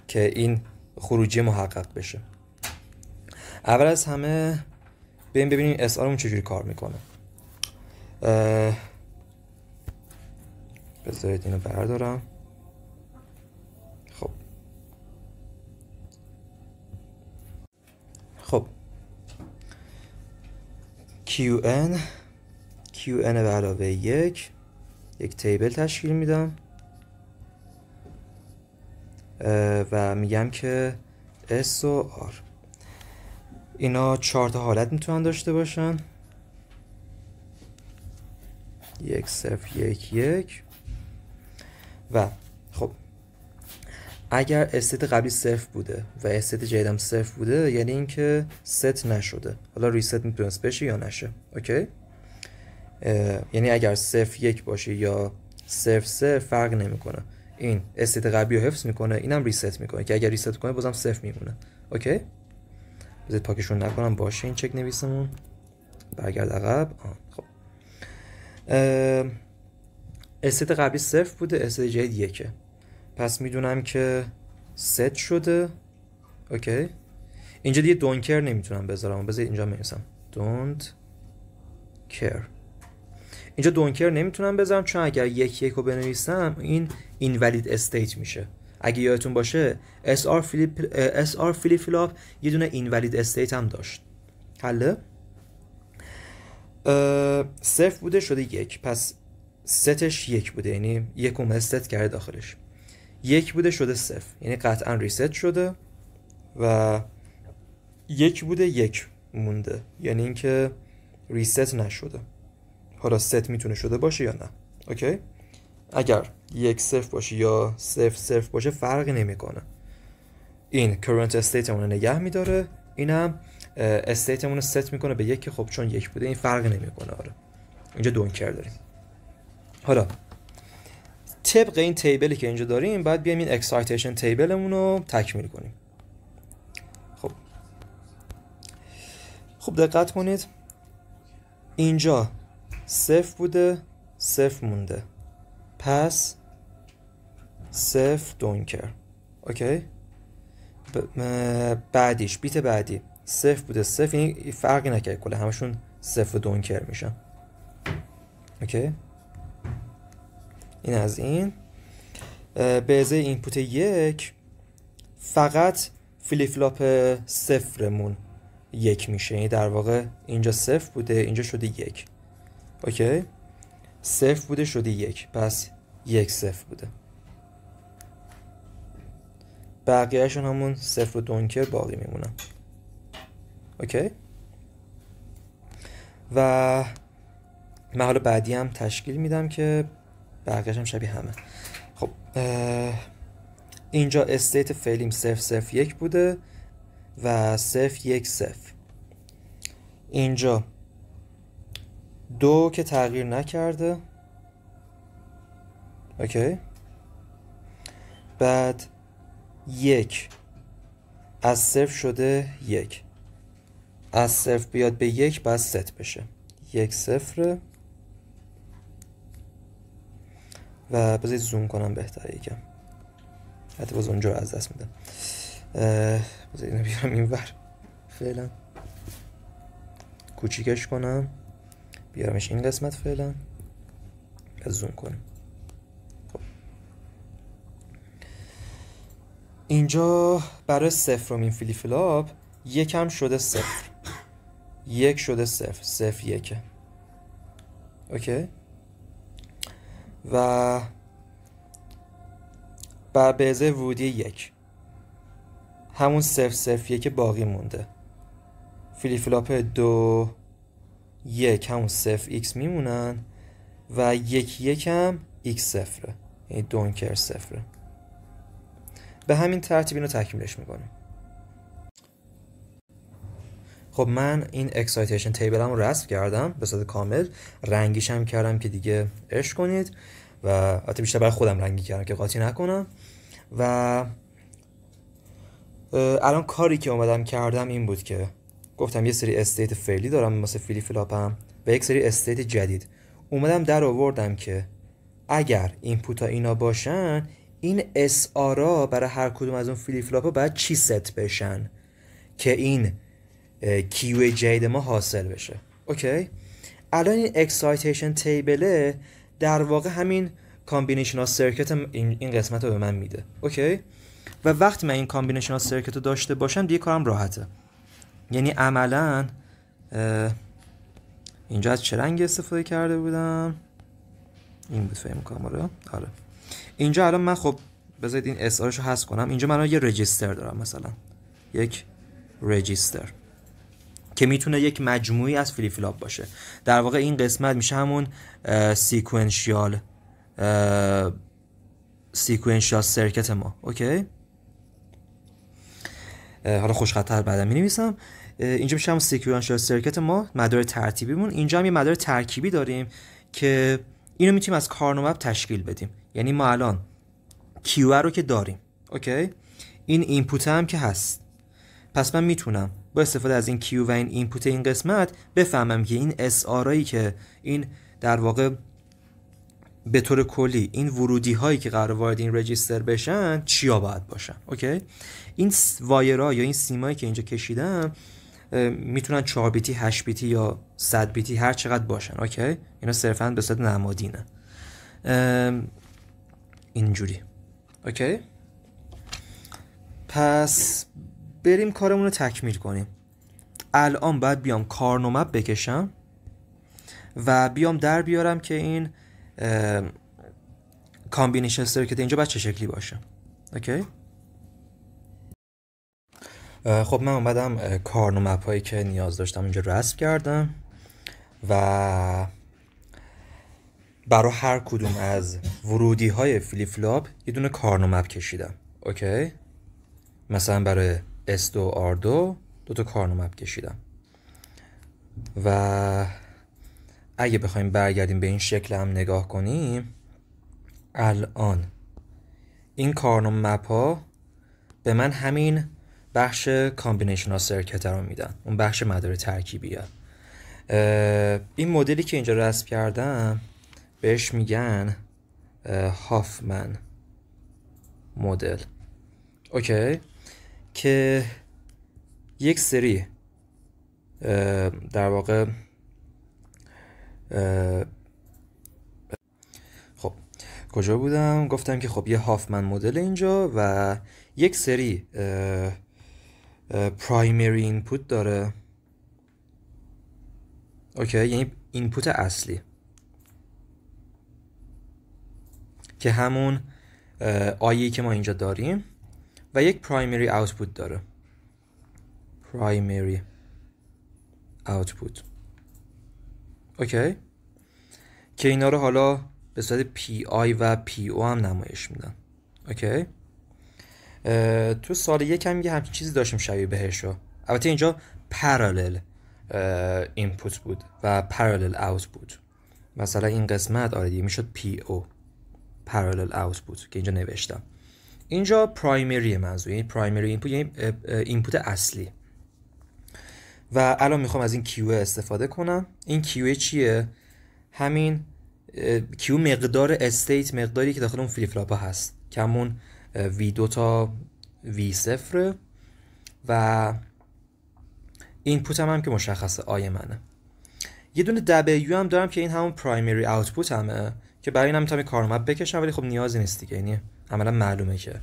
که این خروجی محقق بشه. اول از همه ببینیم اس آرمون چجوری کار میکنه. بذارید اینو بردارم. خب QN به علاوه 1 یک تیبل تشکیل میدم و میگم که S و R اینا 4 تا حالت میتونن داشته باشن. 1 0 1 1 و خب اگر استیت قبلی 0 بوده و استیت جدیدم 0 بوده یعنی اینکه ست نشده. حالا ریست میتونست بشه یا نشه. اوکی؟ یعنی اگر 0 1 باشه یا 0 0 فرق نمیکنه. این استیت قبلی رو حفظ میکنه، اینم ریست میکنه که اگر ریست کنه بازم 0 میمونه. اوکی؟ بذارید پاکشون نکنم باشه این چک نویسمون. برگرد عقب. خب استیت قبلی 0 بوده، استیت جدید 1، پس میدونم که ست شده. اوکی؟ اینجا دیگه don't care نمیتونم بذارم. بذارید اینجا می‌نویسم don't care. اینجا don't care نمیتونم بذارم چون اگر 1 1 رو بنویسم این invalid state میشه. اگه یادتون باشه SR فلیپ فلاپ یه دونه invalid state هم داشت. حله؟ 0 بوده شده 1، پس ستش 1 بوده یعنی 1 اومد ست کرده داخلش. 1 بوده شده 0 یعنی قطعا ریست شده و 1 بوده 1 مونده یعنی اینکه ریست نشده. حالا ست میتونه شده باشه یا نه. اوکی؟ اگر 1 0 باشه یا 0 0 باشه فرقی نمیکنه. این current استیت مون نگه میداره، اینم استیت مون ست میکنه به 1 که خب چون 1 بوده این فرقی نمیکنه. آره اینجا don't care داریم. حالا طبق این تیبلی که اینجا داریم باید بیایم این اکسایتیشن تیبلمون رو تکمیل کنیم. خب دقت کنید اینجا 0 بوده 0 مونده، پس 0 دونکر. اوکی. بعدیش بیت بعدی 0 بوده 0، این فرقی نکرد، کلا همشون 0 دونکر میشن. اوکی. این از این. به ازای اینپوت 1 فقط فلیپ فلاپ 0مون 1 میشه، یعنی در واقع اینجا 0 بوده اینجا شده 1. اوکی. 0 بوده شده 1، پس 1 0 بوده. بقیهشون همون 0 و دونکر باقی میمونن. اوکی. و من حالا بعدی هم تشکیل میدم که بقیهش هم شبیه همه. خب اینجا استیت فعلیم 0 0 1 بوده و 0 1 0. اینجا 2 که تغییر نکرده. اوکی. بعد 1 از 0 شده 1، از 0 بیاد به 1 باید ست بشه، 1 0. و بذارید زوم کنم بهتره یکم، حتی باز اونجا رو از دست میدم. بذارید اینو بیارم این ور، فعلا کوچیکش کنم بیارمش این قسمت فعلا، از زوم کنم. خب. اینجا برای 0مین فلیپ فلاپ 1 هم شده 0، 1 شده 0 0 1. اوکی. و بر بیزه ورودی 1 همون 0 0 1 باقی مونده. فلیپ فلاپ 2 1 همون 0 x میمونن و 1 1 هم x 0، یعنی دونکر 0. به همین ترتیب اینو تکمیلش میکنیم. خب من این اکسایتیشن تیبلم رو رسم کردم به صورت کامل، رنگیش هم کردم که دیگه عشق کنید و البته بیشتر برای خودم رنگی کردم که قاطی نکنم. و الان کاری که اومدم کردم این بود که گفتم یه سری استیت فعلی دارم واسه فلیپ فلاپم و یک سری استیت جدید. اومدم در آوردم که اگر اینپوت ها اینا باشن، این اس آرا برای هر کدوم از اون فلیپ فلاپ ها باید چی ست بشن که این کیو جدید ما حاصل بشه. اوکی. الان این اکسایتیشن تیبله در واقع همین کامبینیشنال سرکت این قسمت رو به من میده. اوکی. و وقتی من این کامبینیشنال سرکت رو داشته باشم دیگه کارم راحته. یعنی عملا اینجا از چه رنگی استفاده کرده بودم؟ این بود فهم کامرا. آره. اینجا الان من خب بذارید این اس آرشو حذف کنم. اینجا من یه رجیستر دارم، مثلا یک رجیستر که میتونه یک مجموعی از فلیپ فلاپ باشه. در واقع این قسمت میشه همون سیکونشیال سرکت ما. اوکی. حالا خوشخط‌تر بعدا می‌نویسم. اینجا میشه همون سیکونشیال سرکت ما، مدار ترتیبیمون. اینجا هم یه مدار ترکیبی داریم که اینو میتونیم از کارنامپ تشکیل بدیم. یعنی ما الان کیو رو که داریم. اوکی. این اینپوت هم که هست. پس من میتونم با استفاده از این کیو و این اینپوت این قسمت بفهمم که این اس آرایی که این در واقع به طور کلی این ورودی هایی که قرار وارد این رجیستر بشن چیا باید باشن. اوکی. این وایرها یا این سیمایی که اینجا کشیدم میتونن 4 بیتی 8 بیتی یا 100 بیتی هر چقدر باشن. اوکی. اینا صرفا به صورت نمادینه اینجوری. اوکی. پس بریم کارمون رو تکمیل کنیم. الان باید بیام کارنامپ بکشم و بیام در بیارم که این کامبینیشن سرکت اینجا باید چه شکلی باشه. اوکی. خب من اومدم کارنامپ هایی که نیاز داشتم اینجا رسم کردم و برای هر کدوم از ورودی های فلیپ فلاپ یه دونه کارنامپ کشیدم. اوکی. مثلا برای S2 R2 دو تا کارنامپ کشیدم و اگه بخوایم برگردیم به این شکل هم نگاه کنیم، الان این کارنوم مپ ها به من همین بخش کامبینیشنال سرکت رو میدن، اون بخش مدار ترکیبیه. این مدلی که اینجا رسم کردم بهش میگن هافمن مدل. اوکی، که یک سری در واقع خب کجا بودم؟ گفتم که خب یه هافمن مدل اینجا و یک سری پرایمری اینپوت داره. اوکی، یعنی اینپوت اصلی که همون آیی که ما اینجا داریم و یک پرایمری آوتپوت داره، پرایمری آوتپوت. اوکی، که اینا رو حالا به صورت پی آی و پی او هم نمایش میدن. اوکی، تو سال یک هم یه همچین چیزی داشتیم شبیه بهش رو. البته اینجا پرالل اینپوت بود و پرالل آوتپوت. مثلا این قسمت آره دیگه میشد پی او، پرالل آوتپوت که اینجا نوشتم. اینجا پرایمری منظور، یعنی پرایمری اینپوت یعنی اینپوت اصلی. و الان میخوام از این کیو استفاده کنم. این کیو چیه؟ همین کیو مقدار استیت، مقداری که داخل اون فلیپ فلاپ هست که همون V2 تا V0 و اینپوت هم که مشخصه آی منه. یه دونه W هم دارم که این همون پرایمری آوتپوت همه که برای این هم میتونم کارنوم مپ بکشم، ولی خب نیازی نیست دیگه، یعنی عملا معلومه که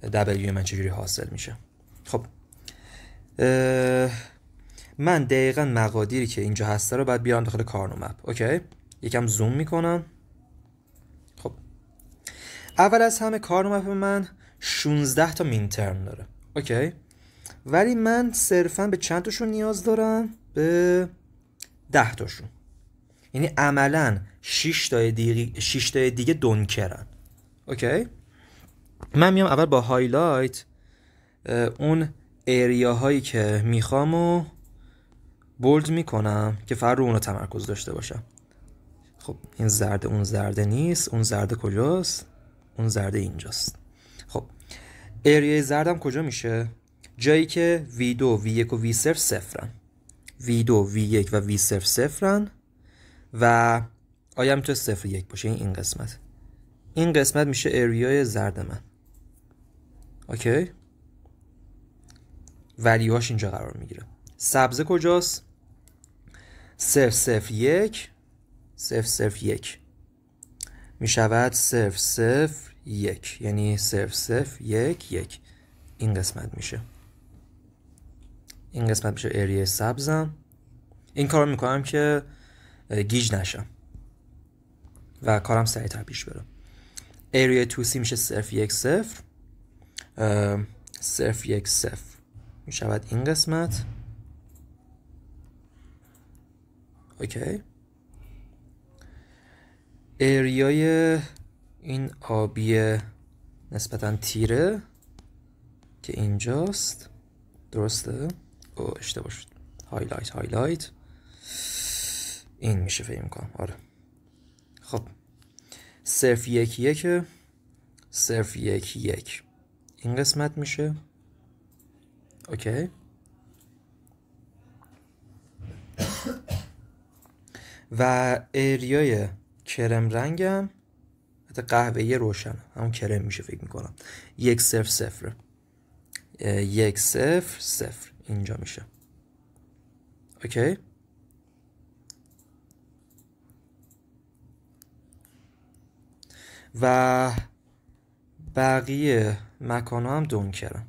W من چجوری حاصل میشه. خب من دقیقاً مقادیری که اینجا هسته رو باید بیارم داخل کارنوم مپ. اوکی، یکم زوم میکنم. خب اول از همه کارنوم مپ من 16 تا مین ترم داره. اوکی، ولی من صرفاً به چند تاشون نیاز دارم؟ به 10 تاشون. یعنی عملاً 6 تا دیگه دونکرن. اوکی، من میام اول با هایلایت اون ایریاهایی که میخوامو بولد میکنم که فقط رو اونو تمرکز داشته باشم. خب این زرد اون زرده نیست، اون زرده کجاست؟ اون زرده اینجاست. خب ایریای زردم کجا میشه؟ جایی که V2 V1 و V0 صفرن، V2 V1 و V0 صفرن و آیا میتونه 0 1 باشه. این قسمت میشه ایریای زرد من. اوکی، ولیوهاش اینجا قرار میگیره. سبز کجاست؟ 0 0 1 0 0 1 میشود 0 0 1، یعنی 0 0 1 1. این قسمت میشه ایریای سبزم. این کار میکنم که گیج نشم و کارم سریعتر پیش بره. ایریای 2C میشه 0 1 0 0 1 0 میشود این قسمت. اوکی، ایریای این آبی نسبتا تیره که اینجاست، درسته؟ او اشتباه شد. هایلایت این میشه فکر میکنم. آره خب 0 1 1 0 1 1 این قسمت میشه. اوکی، و ایریای کرم رنگم حتی قهوه‌ای روشن، همون کرم میشه فکر میکنم. 1 0 0 1 0 0 اینجا میشه. اوکی، و بقیه مکان هم دونکرم.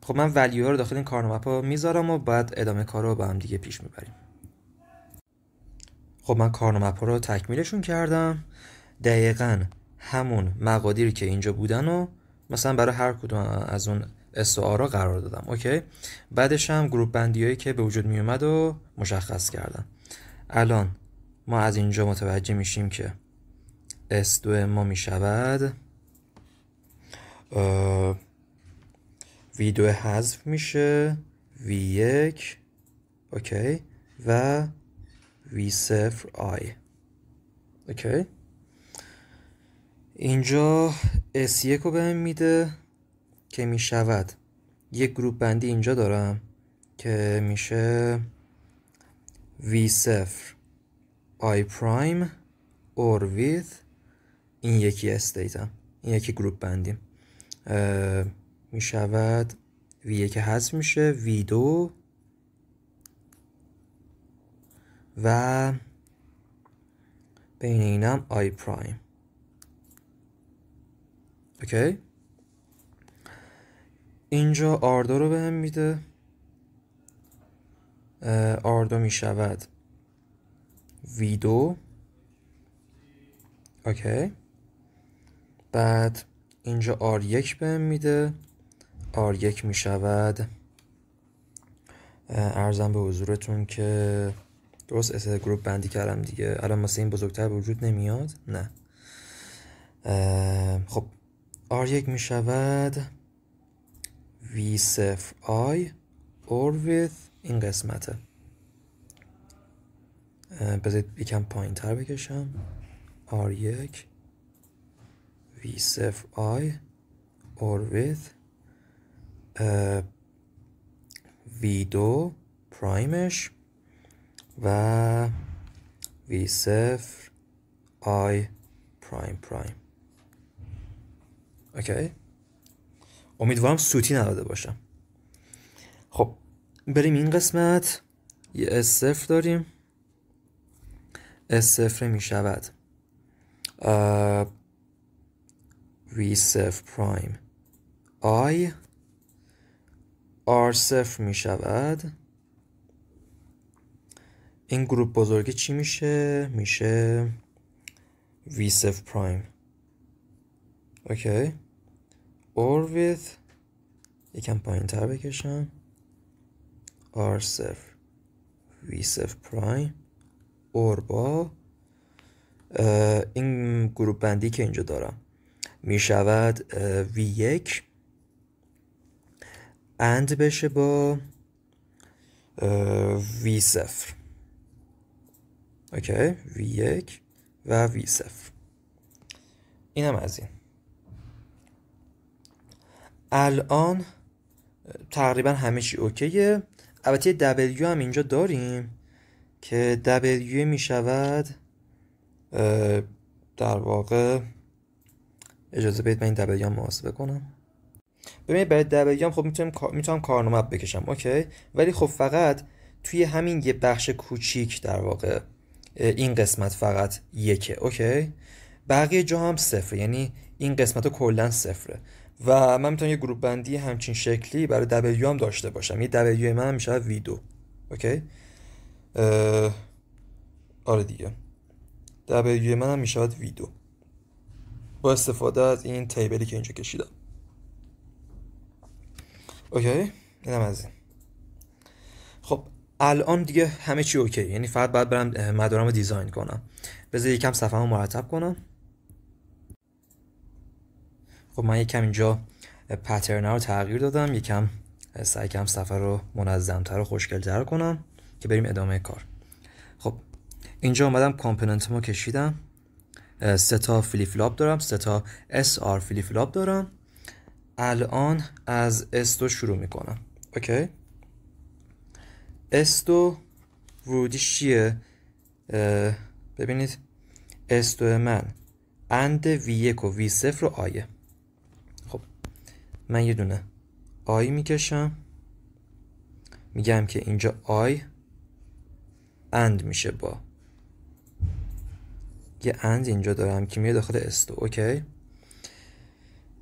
خب من ولیو ها رو داخل این کارنوم مپ ها میذارم و بعد ادامه کار رو با هم دیگه پیش میبریم. خب من کارنوم مپ ها رو تکمیلشون کردم. دقیقاً همون مقادیری که اینجا بودن و مثلا برای هر کدوم از اون SOR قرار دادم. اوکی، بعدش هم گروپ بندی هایی که به وجود می اومد و مشخص کردم. الان ما از اینجا متوجه میشیم که S2 ما میشود V2 حذف میشه، V1 اوکی و v0 i. اوکی. اینجا S1 رو بهم میده که میشود یک گروپ بندی اینجا دارم که میشه v0 i prime or with این یکی استیتم، این یکی گروپ بندیم میشود v1 حذف میشه v2 و بین اینم i prime. اوکی. اینجا r2 رو بهم میده، r2 میشود v2. اوکی. بعد اینجا r1 بهم میده، r1 میشود ارزم به حضورتون که درست اس گروپ بندی کردم دیگه، الان مثلا این بزرگتر به وجود نمیاد. نه. خب r1 میشود v0i or with این قسمته. بذارید یکم پایین تر بکشم. r1 v0i or with v2 پرایمش و v0 i پرایم. اوکی. امیدوارم سوتی نداده باشم. خب بریم این قسمت. یه S0 داریم. S0 می شود v0 prime i. r0 می شود این گروپ بزرگی چی میشه؟ میشه v0 prime. اوکی. or with یکم پایین تر بکشم r0 v0 prime or با این گروپ بندی که اینجا دارم می شود v1 and بشه با v0. اوکی. v1 و v0. این هم از این. الان تقریبا همه چی اوکیه. البته w هم اینجا داریم که w می شود در واقع اجازه بدید من این w هم محاسبه کنم. ببینید برای w هم خب میتونم کارنامه بکشم. اوکی. ولی خب فقط توی همین یه بخش کوچیک در واقع این قسمت فقط یکه. اوکی. بقیه جا هم صفره، یعنی این قسمت ها کلا صفره و من میتونم یه گروپ بندی همچین شکلی برای w هم داشته باشم. یه w من هم میشه v2. اوکی. آره دیگه w من هم میشه v2 با استفاده از این تیبلی که اینجا کشیدم. اوکی. اینم از این. خب الان دیگه همه چی اوکی، یعنی فقط باید برم مدارم دیزاین کنم. بذار یکم صفحه‌مو مرتب کنم. خب من یکم اینجا پترن رو تغییر دادم، یکم سعی کردم صفحه رو منظم‌تر و خوشگل‌تر کنم که بریم ادامه کار. خب اینجا اومدم کامپوننتمو کشیدم. 3 تا فلیپ فلاپ دارم، 3 تا SR فلیپ فلاپ دارم. الان از S2 شروع میکنم. اوکی. S2 ورودیش چیه؟ ببینید S2 من اند V1 و V0 رو آیه. خب من یه دونه آی میکشم، میگم که اینجا آی اند میشه با یه اند اینجا دارم که میره داخل S2. اوکی.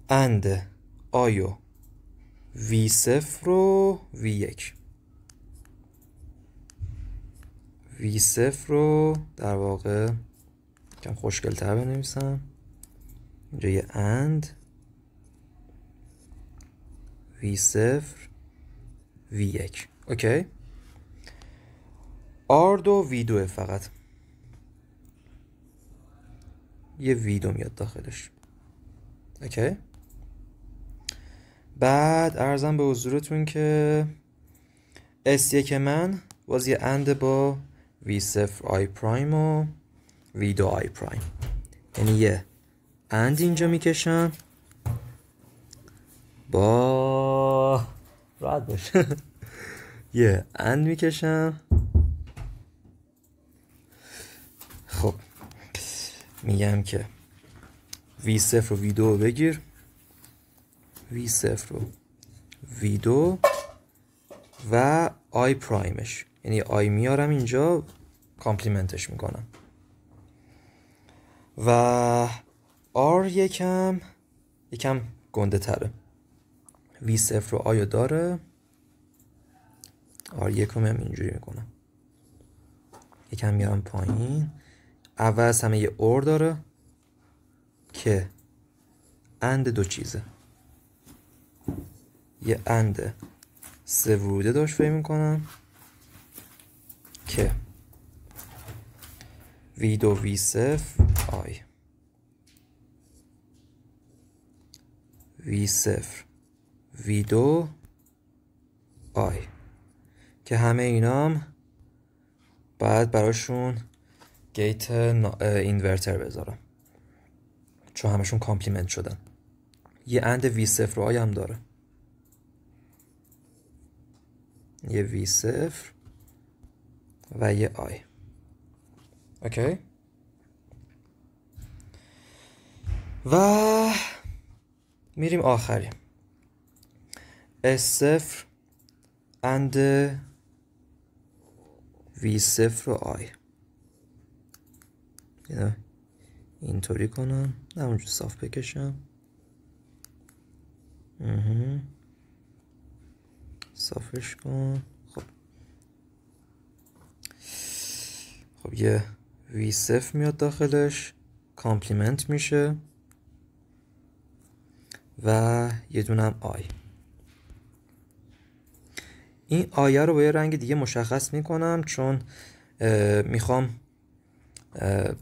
اند آیو V0 رو V1 V0 رو در واقع کم خوشگل‌تر بنویسم. اینجا یه اند V0 V1. اوکی. R2 V2 فقط یه V2 میاد داخلش. اوکی. بعد ارزم به حضورتون که S1 من باز یه اند با V0 I پرایم و V2 I پرایم. یعنی یه اند اینجا میکشم با راحت باش یه اند میکشم. خب میگم که V0 و V2 رو بگیر، V0 رو V2 و I پرایمش، یعنی I میارم اینجا کامپلیمنتش میکنم و R یکم گنده تره. V0 رو I رو داره، R یکم هم اینجوری میکنم، یکم میارم پایین. اول همه یه اور داره که اند دو چیزه، یه اند سه وروده داشت فکر میکنم که V2 V0 I V0 V2 I که همه اینام باید براشون گیت اینورتر بذارم چون همشون کامپلیمنت شدن. یه اند V0 رو I هم داره، یه V0 و یه I. اوکی. و میریم آخری S0 اند V0 رو I. اینطوری کنم، نه اونجا صاف بکشم، صافش کن. خب یه V0 میاد داخلش، کامپلیمنت میشه و یه دونم I. این آیه رو با یه رنگ دیگه مشخص میکنم چون میخوام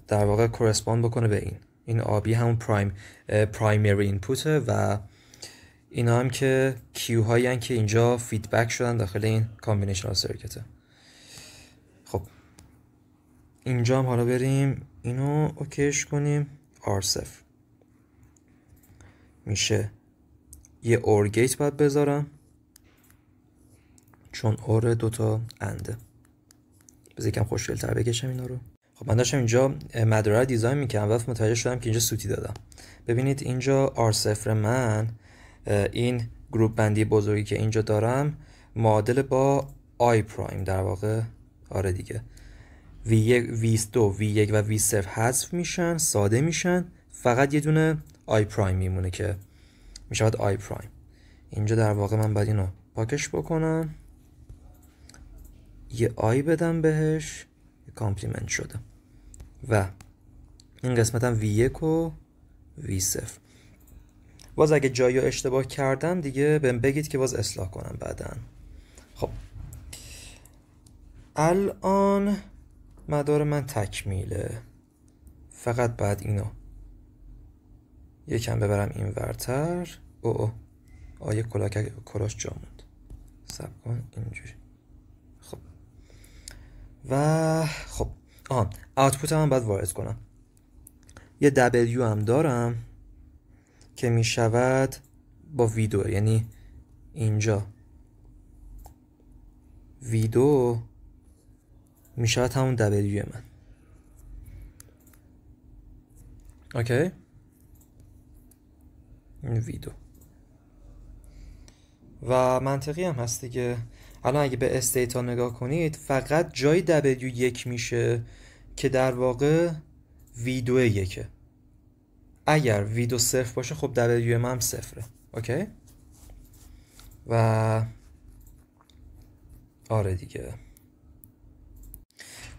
در واقع کورسپاند بکنه به این آبی همون پرایمری اینپوته و اینا هم که کیو هایی هن که اینجا فیدبک شدن داخل این کامبینیشنال سرکته. خب اینجا هم حالا بریم اینو اوکیش کنیم. R0 میشه یه اور گیت باید بذارم چون اور دوتا انده. بذار یکم خوشگل تر بکشم اینا رو. خب من داشتم اینجا مداره رو دیزاین میکنم و متوجه شدم که اینجا سوتی دادم. ببینید اینجا R0 من این گروپ بندی بزرگی که اینجا دارم معادل با I پرایم در واقع. آره دیگه V1 V2 V1 و V0 حذف میشن، ساده میشن، فقط یه دونه I پرایم میمونه که میشود I پرایم. اینجا در واقع من باید اینو پاکش بکنم، یه I بدم بهش، کامپلیمنت شده و این قسمت هم V1 و V0. باز اگه جایی اشتباه کردم دیگه بهم بگید که باز اصلاح کنم بعداً. خب الان مدار من تکمیله، فقط بعد اینو یکم ببرم این ورتر. یه کلاش جا موند، صبر کن اینجوری. خب و خب آوتپوت هم باید وارد کنم. یه W هم دارم که می شود با V2، یعنی اینجا V2 می شود همون W من. اوکی، این V2 و منطقی هم هست دیگه. الان اگه به استیتا نگاه کنید فقط جای W1 میشه که در واقع V2 یکه. اگر V2 صفر باشه خب W من هم صفره. اوکی. و آره دیگه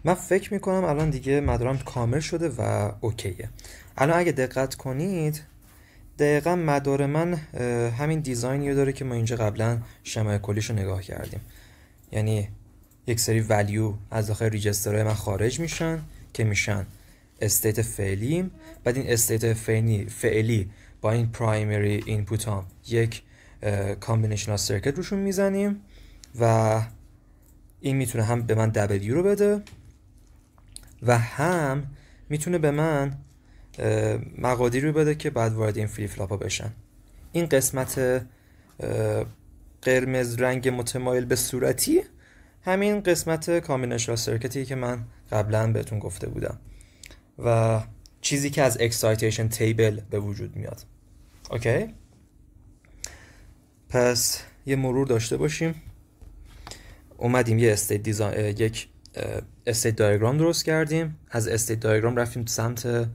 من فکر میکنم الان دیگه مدارم کامل شده و اوکیه. الان اگه دقت کنید دقیقا مدار من همین دیزاینی رو داره که ما اینجا قبلا شمای کلیش رو نگاه کردیم. یعنی یک سری ولیو از داخل ریجسترهای من خارج میشن که میشن استیت فعلیم. بعد این استیت فعلی با این پرایمری اینپوت هم یک کامبینیشنال سرکت روشون میزنیم و این میتونه هم به من W رو بده و هم میتونه به من مقادیر رو بده که بعد وارد این فلیپ فلاپ ها بشن. این قسمت قرمز رنگ متمایل به صورتی همین قسمت کامبینیشنال سرکتی که من قبلا بهتون گفته بودم و چیزی که از اکسایتیشن تیبل به وجود میاد. اوکی؟ پس یه مرور داشته باشیم. اومدیم یه استیت دیزاین، یک استیت دیاگرام درست کردیم. از استیت دیاگرام رفتیم سمت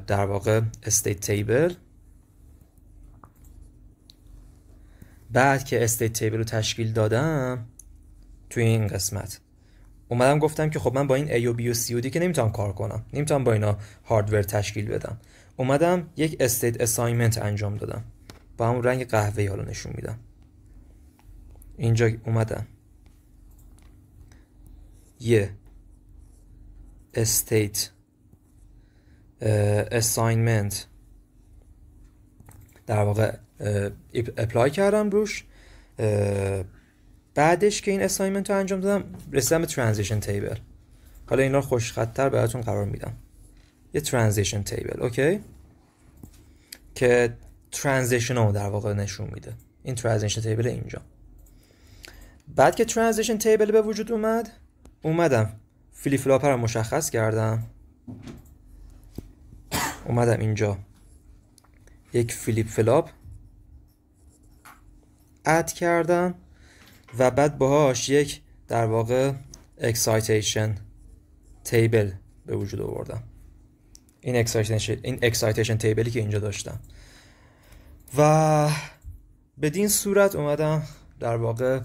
در واقع استیت تیبل. بعد که استیت تیبل رو تشکیل دادم توی این قسمت اومدم گفتم که خب من با این A و B و C و D که نمیتونم کار کنم، نمیتونم با اینا هاردور تشکیل بدم. اومدم یک استیت اساینمنت انجام دادم، با همون رنگ قهوه‌ای حالا نشون میدم. اینجا اومدم یه استیت اساینمنت در واقع اپلای کردم روش. بعدش که این اساینمنت رو انجام دادم رسیدم به ترانزیشن تیبل. حالا اینا رو خوشخط‌تر براتون قرار میدم. یه ترانزیشن تیبل، اوکی، که ترانزیشن رو در واقع نشون میده. این ترانزیشن تیبل اینجا. بعد که ترانزیشن تیبل به وجود اومدم فلیپ فلاپ رو مشخص کردم. اومدم اینجا یک فلیپ فلاپ اد کردم و بعد باهاش یک در واقع اکسایتیشن تیبل به وجود آوردم. این اکسایتیشن تیبلی که اینجا داشتم و بدین صورت اومدم در واقع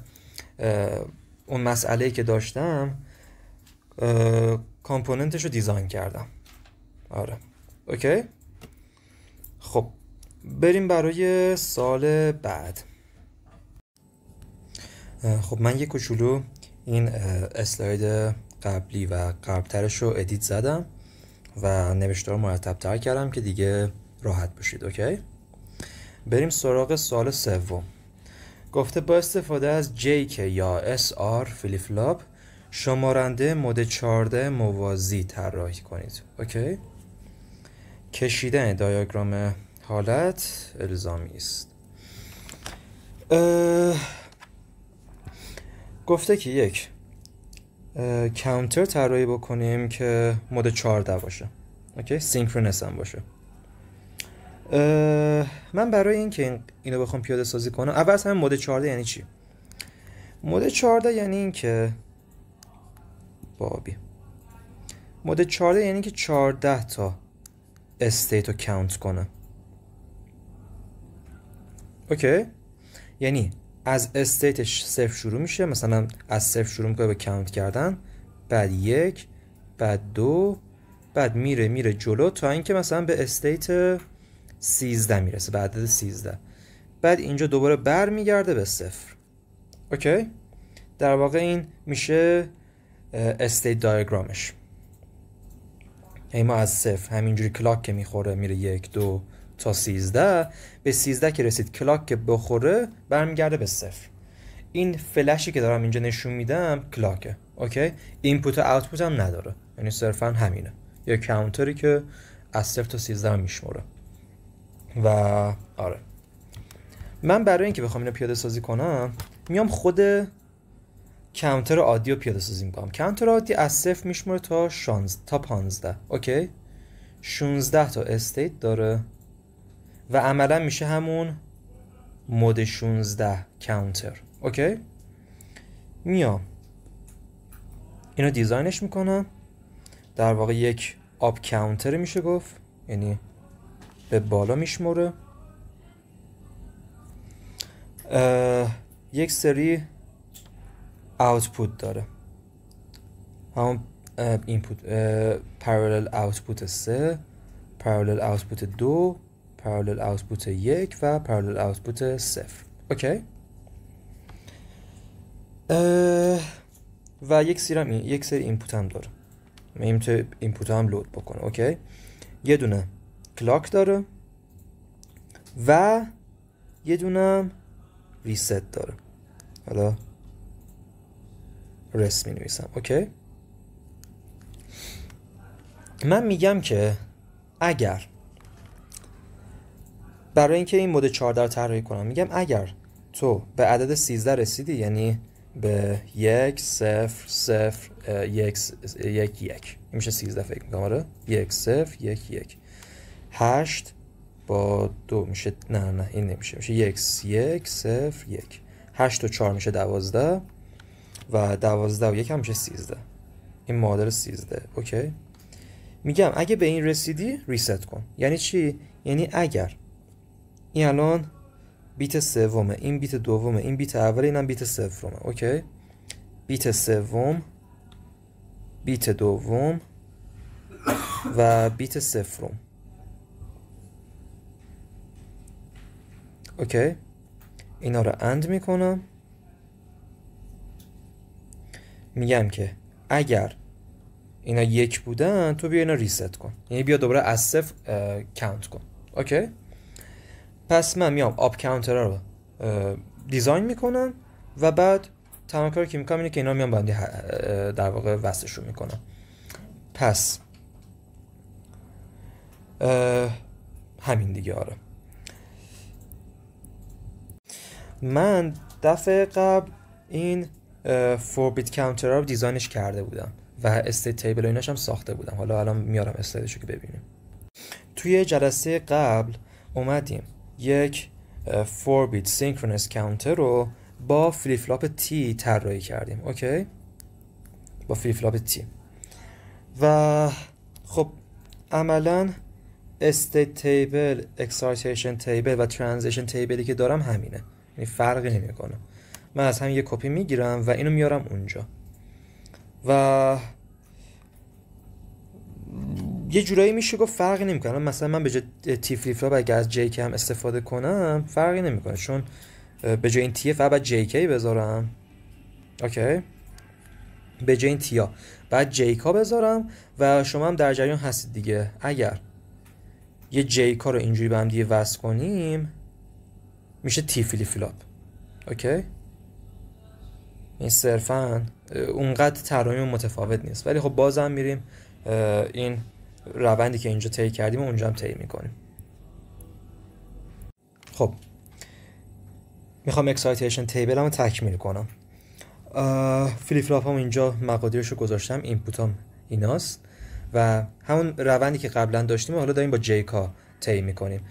اون مسئله‌ای که داشتم کامپوننتش رو دیزاین کردم. آره، اوکی. خب بریم برای سال بعد. خب من یک کوچولو این اسلاید قبلی و قبلترش رو ادیت زدم و نوشته رو مرتب تر کردم که دیگه راحت باشید. اوکی، بریم سراغ سال سوم. گفته با استفاده از JK یا SR فلیپ فلاپ شمارنده مد 14 موازی طراحی کنید. اوکی، کشیدن دیاگرام حالت الزامی است. گفته که یک کانتر طراحی بکنیم که مد 14 باشه. اوکی، سینکرونس هم باشه. من برای اینکه اینو بخوام پیاده سازی کنم، اول از همه مد 14 یعنی چی؟ مد 14 یعنی این که مد 14 یعنی که 14 تا استیت رو کاونت کنه. اوکی، یعنی از استیتش صفر شروع میشه، مثلا از صفر شروع میکنه به کاونت کردن، بعد 1، بعد 2، بعد میره جلو تا اینکه مثلا به استیت 13 میرسه، به عدد 13. بعد اینجا دوباره برمیگرده به صفر. اوکی، در واقع این میشه استیت دیاگرامش. یعنی ما از صفر همینجوری کلاک که میخوره میره 1 2 تا 13، به 13 که رسید کلاک که بخوره برمیگرده به صفر. این فلشی که دارم اینجا نشون میدم کلاکه. اوکی، اینپوت و آوتپوت هم نداره، یعنی صرفا همینه، یه کاونتری که از 0 تا 13 میشموره. و آره، من برای اینکه بخوام اینو پیاده سازی کنم میام خود کاونتر عادی رو پیاده سازی میکنم. کاونتر عادی از 0 میشموره تا 15. اوکی، 16 تا استیت داره و عملا میشه همون مود 16 کاونتر. اوکی، میام اینو دیزاینش میکنم. در واقع یک آپ کاونتر میشه گفت، یعنی به بالا میشموره. یک سری آوتپوت داره، همون اینپوت پرالل آوتپوت 3، پرالل آوتپوت 2، پرالل آوتپوت 1 و پرالل آوتپوت 0. اوکی، و یک سری اینپوت هم داره، میتونه اینپوت هم لود بکنه. اوکی، یه دونه کلاک داره و یه دونه ریست داره. حالا رس می نویسم. اوکی، من میگم که اگر برای اینکه این مود 14 رو طراحی کنم، میگم اگر تو به عدد 13 رسیدی، یعنی به 1 0 0 1 1 1 این میشه 13 فکر میکنم. آره 1 0 1 1 8 با 2 میشه، نه این نمیشه، میشه 1 1 0 1 8 و 4 میشه 12 و 12 و 1 هم میشه 13. این معادل 13. اوکی. میگم اگه به این رسیدی ریست کن. یعنی چی؟ یعنی اگر این الان بیت سومه، این بیت دومه، این بیت اوله، اینم بیت سومه. اوکی. بیت سوم، بیت دوم و بیت صفرم. اوکی. اینا رو اند میکنم. میگم که اگر اینا 1 بودن تو بیا اینا ریست کن، یعنی بیا دوباره از 0 کانت کن. اوکی. پس من میام آپ کانتر رو دیزاین میکنم و بعد تمام کاری که میکنم اینه که اینا میام با هم در واقع وصلشون میکنم. پس همین دیگه. آره من دفعه قبل این 4 بیت کانتر رو دیزاینش کرده بودم و استیت تیبل و ایناش هم ساخته بودم. حالا الان میارم استیتشو که ببینیم. توی جلسه قبل اومدیم یک 4 بیت سینکرونس کانتر رو با فلیپ فلاپ تی طراحی کردیم. اوکی. با فلیپ فلاپ تی و خب عملا استیت تیبل، اکسایتیشن تیبل و ترانزیشن تیبلی که دارم همینه، یعنی فرقی نمیکنه. من از همین یه کپی میگیرم و اینو میارم اونجا و یه جورایی میشه گفت فرقی نمیکنه. مثلا من به جای تی فلیپ فلاپ اگه از جی کی هم استفاده کنم فرقی نمیکنه، چون به جای این تی فقط باید جی کی بذارم. اوکی. به جای این تیا بعد جی کا بذارم و شما هم در جریان هستید دیگه. اگر یه جی کا رو اینجوری به هم دیگه وصل کنیم میشه تی فلیپ فلاپ. اوکی. این صرفا اونقدر طراحی متفاوت نیست، ولی خب بازم میریم این روندی که اینجا طی کردیم و اونجا هم طی میکنیم. خب میخوام اکسایتیشن تیبل هم تکمیل کنم. فلیپ فلاپ هم اینجا مقادیرش رو گذاشتم، اینپوت هم ایناست و همون روندی که قبلا داشتیم حالا داریم با جیکا طی میکنیم.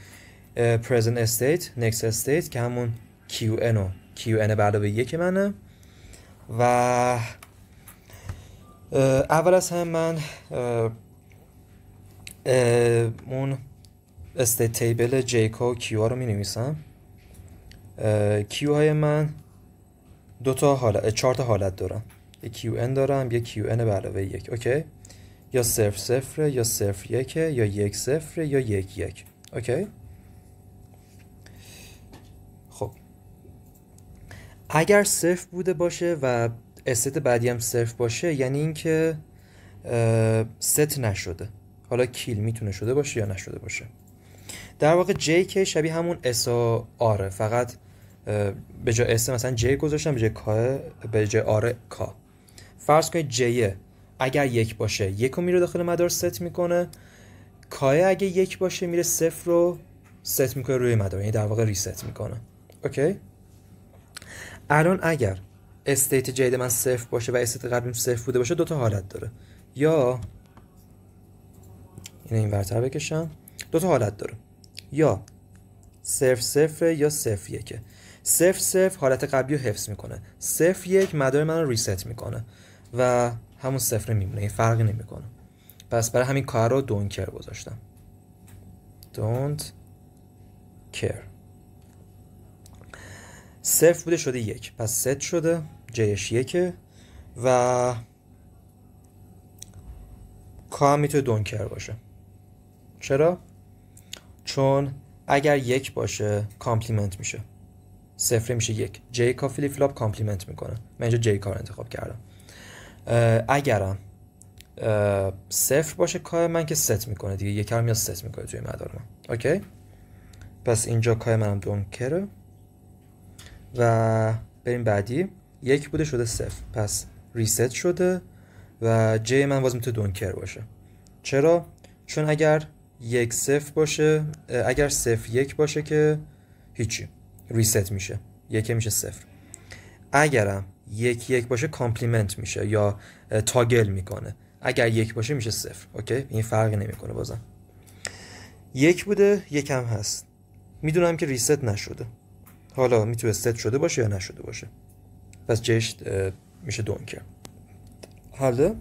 present state، next state که همون qn و qn به علاوه 1 منه و اول از هم من اون استیت تیبل جیکا و کیو رو می نویسم. کیو های من 4 تا حالت دارم. یک کیو ان دارم، یک کیو ان به علاوه 1. اوکی. یا 0 0 یا 0 1 یا 1 0 یا 1 1. اوکی. خب اگر 0 بوده باشه و استیت بعدی هم 0 باشه یعنی اینکه ست نشده. حالا کیل میتونه شده باشه یا نشده باشه. در واقع جی که شبیه همون اس و آره، فقط به جای اس مثلا جی گذاشتم، به جای کا به جای آره کا. فرض کنید جی اگر 1 باشه 1 رو میره داخل مدار ست میکنه، کا اگه 1 باشه میره 0 رو ست میکنه روی مدار، یعنی در واقع ریست میکنه. اوکی. الان اگر استیت جدید من 0 باشه و استیت قبلیم 0 بوده باشه 2 تا حالت داره. یا این ورتر بکشم، 2 تا حالت داره، یا 0 0 یا 0 1. 0 0 حالت قبلی رو حفظ میکنه، 0 1 مدار من رو ریست میکنه و همون 0 میمونه، این فرقی نمیکنه. پس برای همین کار رو don't care گذاشتم. don't care. 0 بوده شده 1، پس ست شده، جیش 1 و کا هم میتونه don't care باشه. چرا؟ چون اگر 1 باشه کامپلیمنت میشه، 0 میشه 1. جی کا فلیپ فلاپ کامپلیمنت میکنه. من اینجا جی کا رو انتخاب کردم. اگرم 0 باشه کا من که ست میکنه دیگه، 1 رو میاد ست میکنه توی مدار من. اوکی. پس اینجا کا منم don't care و بریم بعدی. 1 بوده شده 0، پس ریست شده و جی من باز میتونه don't care باشه. چرا؟ چون اگر 1 0 باشه، اگر 0 1 باشه که هیچی، ریست میشه، 1 میشه 0. اگرم 1 1 باشه کامپلیمنت میشه یا تاگل میکنه. اگر 1 باشه میشه 0. اوکی، این فرقی نمیکنه. بازم 1 بوده، 1 هم هست. میدونم که ریست نشده. حالا میتونه ست شده باشه یا نشده باشه. پس جش میشه دونکر. حالا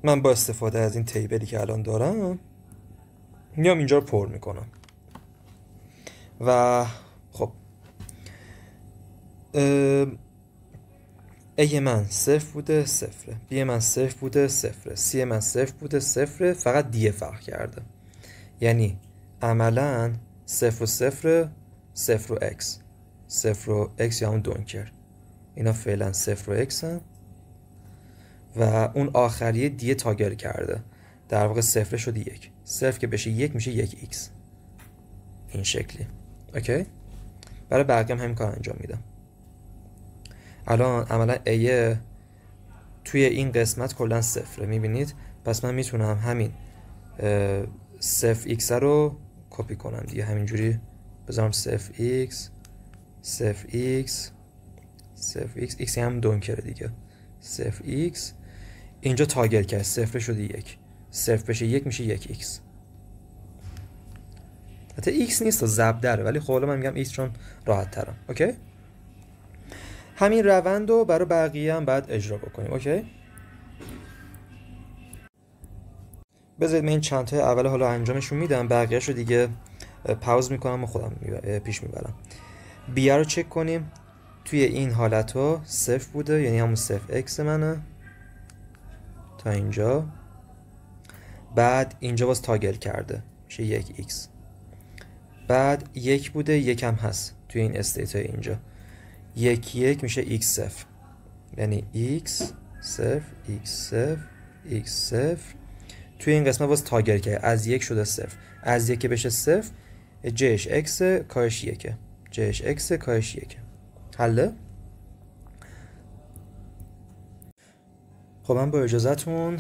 من با استفاده از این تیبلی که الان دارم میام اینجا رو پر میکنم و خب A من 0 بوده 0، B من 0 بوده 0، C من 0 بوده 0، فقط D فرق کرده. یعنی عملا 0 و 0 0 و X، 0 و X یا همون دونکر، اینا فعلا 0 و X هم و اون آخریه D تاگل کرده، در واقع 0 شده 1. 0 که بشه 1 میشه 1X، این شکلی. اوکی، برای بقیه هم همین کار انجام میدم. الان عملا A توی این قسمت کلا 0 میبینید، پس من میتونم همین 0x رو کپی کنم دیگه، همینجوری بذارم 0x 0x 0x x هم دونکره دیگه، 0x اینجا تاگل کرد، 0 شده 1، 0 بشه 1 میشه 1x. حتی x نیست و ضرب داره، ولی خب من میگم x چون راحت ترم. اوکی، همین روند رو برای بقیه هم باید اجرا بکنیم. اوکی، بذارید من این چند تا اول حالا انجامشون میدم، بقیه‌شو دیگه پاوز میکنم و خودم پیش میبرم. بی رو چک کنیم. توی این حالت ها 0 بوده، یعنی همون 0x منه تا اینجا. بعد اینجا باز تاگل کرده میشه 1x. بعد 1 بوده، 1 هم هست توی این استیت های اینجا، 1 1 میشه x 0، یعنی x 0 x 0 x 0. توی این قسمت باز تاگل کرده، از 1 شده 0، از 1 بشه 0 جش x کاهش 1، جش x کاهش 1. حله؟ خب من با اجازهتون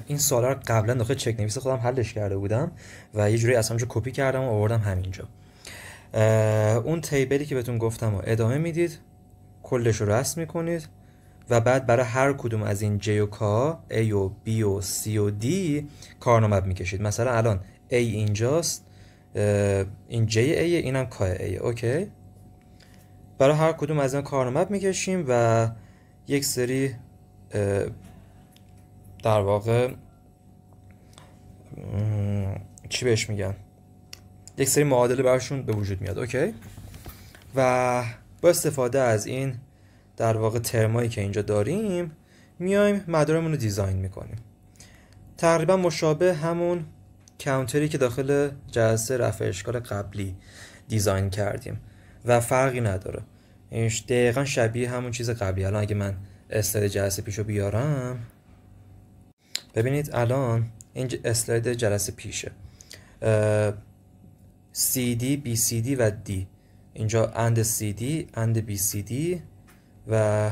این سوالا رو قبلا داخل چک نویس خودم حلش کرده بودم و یه جوری از همونجا کپی کردم و آوردم همینجا. اون تیبلی که بهتون گفتم و ادامه میدید، کلش رو رسم میکنید و بعد برای هر کدوم از این J و K، A و B و C و D کارنامه میکشید. مثلا الان A اینجاست، این J A، اینم K A. اوکی، برای هر کدوم از این کارنامه میکشیم و یک سری در واقع چی بهش میگن، یک سری معادله براشون به وجود میاد. اوکی، و با استفاده از این در واقع ترمایی که اینجا داریم میایم مدارمون رو دیزاین میکنیم. تقریبا مشابه همون کانتری که داخل جلسه رفع اشکال قبلی دیزاین کردیم و فرقی نداره، این دقیقا شبیه همون چیز قبلی. الان اگه من اسلاید جلسه پیشو بیارم، ببینید الان این اسلاید جلسه پیشه، CD BCD و D، اینجا اند CD اند BCD و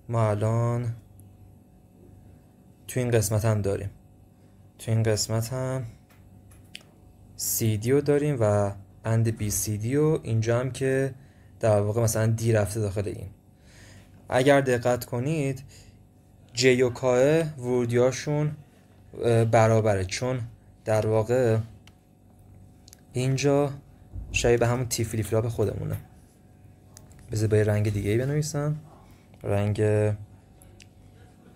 ما الان تو این قسمت هم داریم، تو این قسمت هم CD رو داریم و اند BCD و اینجا هم که در واقع مثلا D رفته داخل این. اگر دقت کنید J و K ورودیاشون برابره، چون در واقع اینجا شبیه به همون تی فلیپ فلاپ خودمونه. بذار با یه رنگ دیگه ای بنویسم، رنگ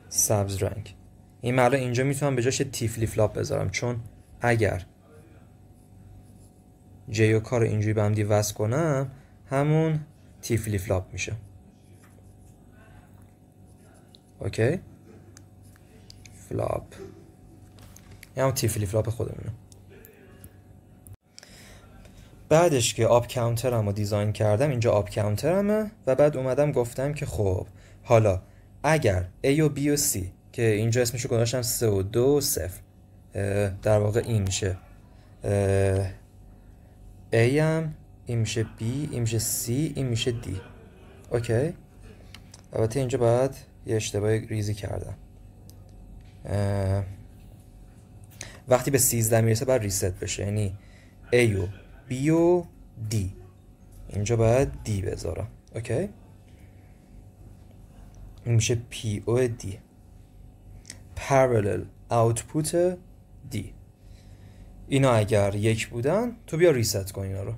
سبز رنگ. این معلا اینجا میتونم به جاش تی فلیپ فلاپ بذارم، چون اگر J و K رو اینجوری به هم دیگه وصل کنم همون تی فلیپ فلاپ میشه. اوکی، فلاپ، یه همون تی فلیپ فلاپ خودمونه. بعدش که آپ کاونترم رو دیزاین کردم، اینجا آپ کاونترمه و بعد اومدم گفتم که خب حالا اگر A و B و C که اینجا اسمشو گذاشتم 3 و 2 و 0، در واقع این میشه A هم، این میشه B، این میشه C، این میشه D. اوکی، البته اینجا باید یه اشتباه ریزی کردم. وقتی به 13 میرسه باید ریست بشه، یعنی A و B و D. اینجا باید D بذارم. اوکی، این میشه P او D. parallel output D. اینا اگر یک بودن تو بیا ریست کن اینا رو.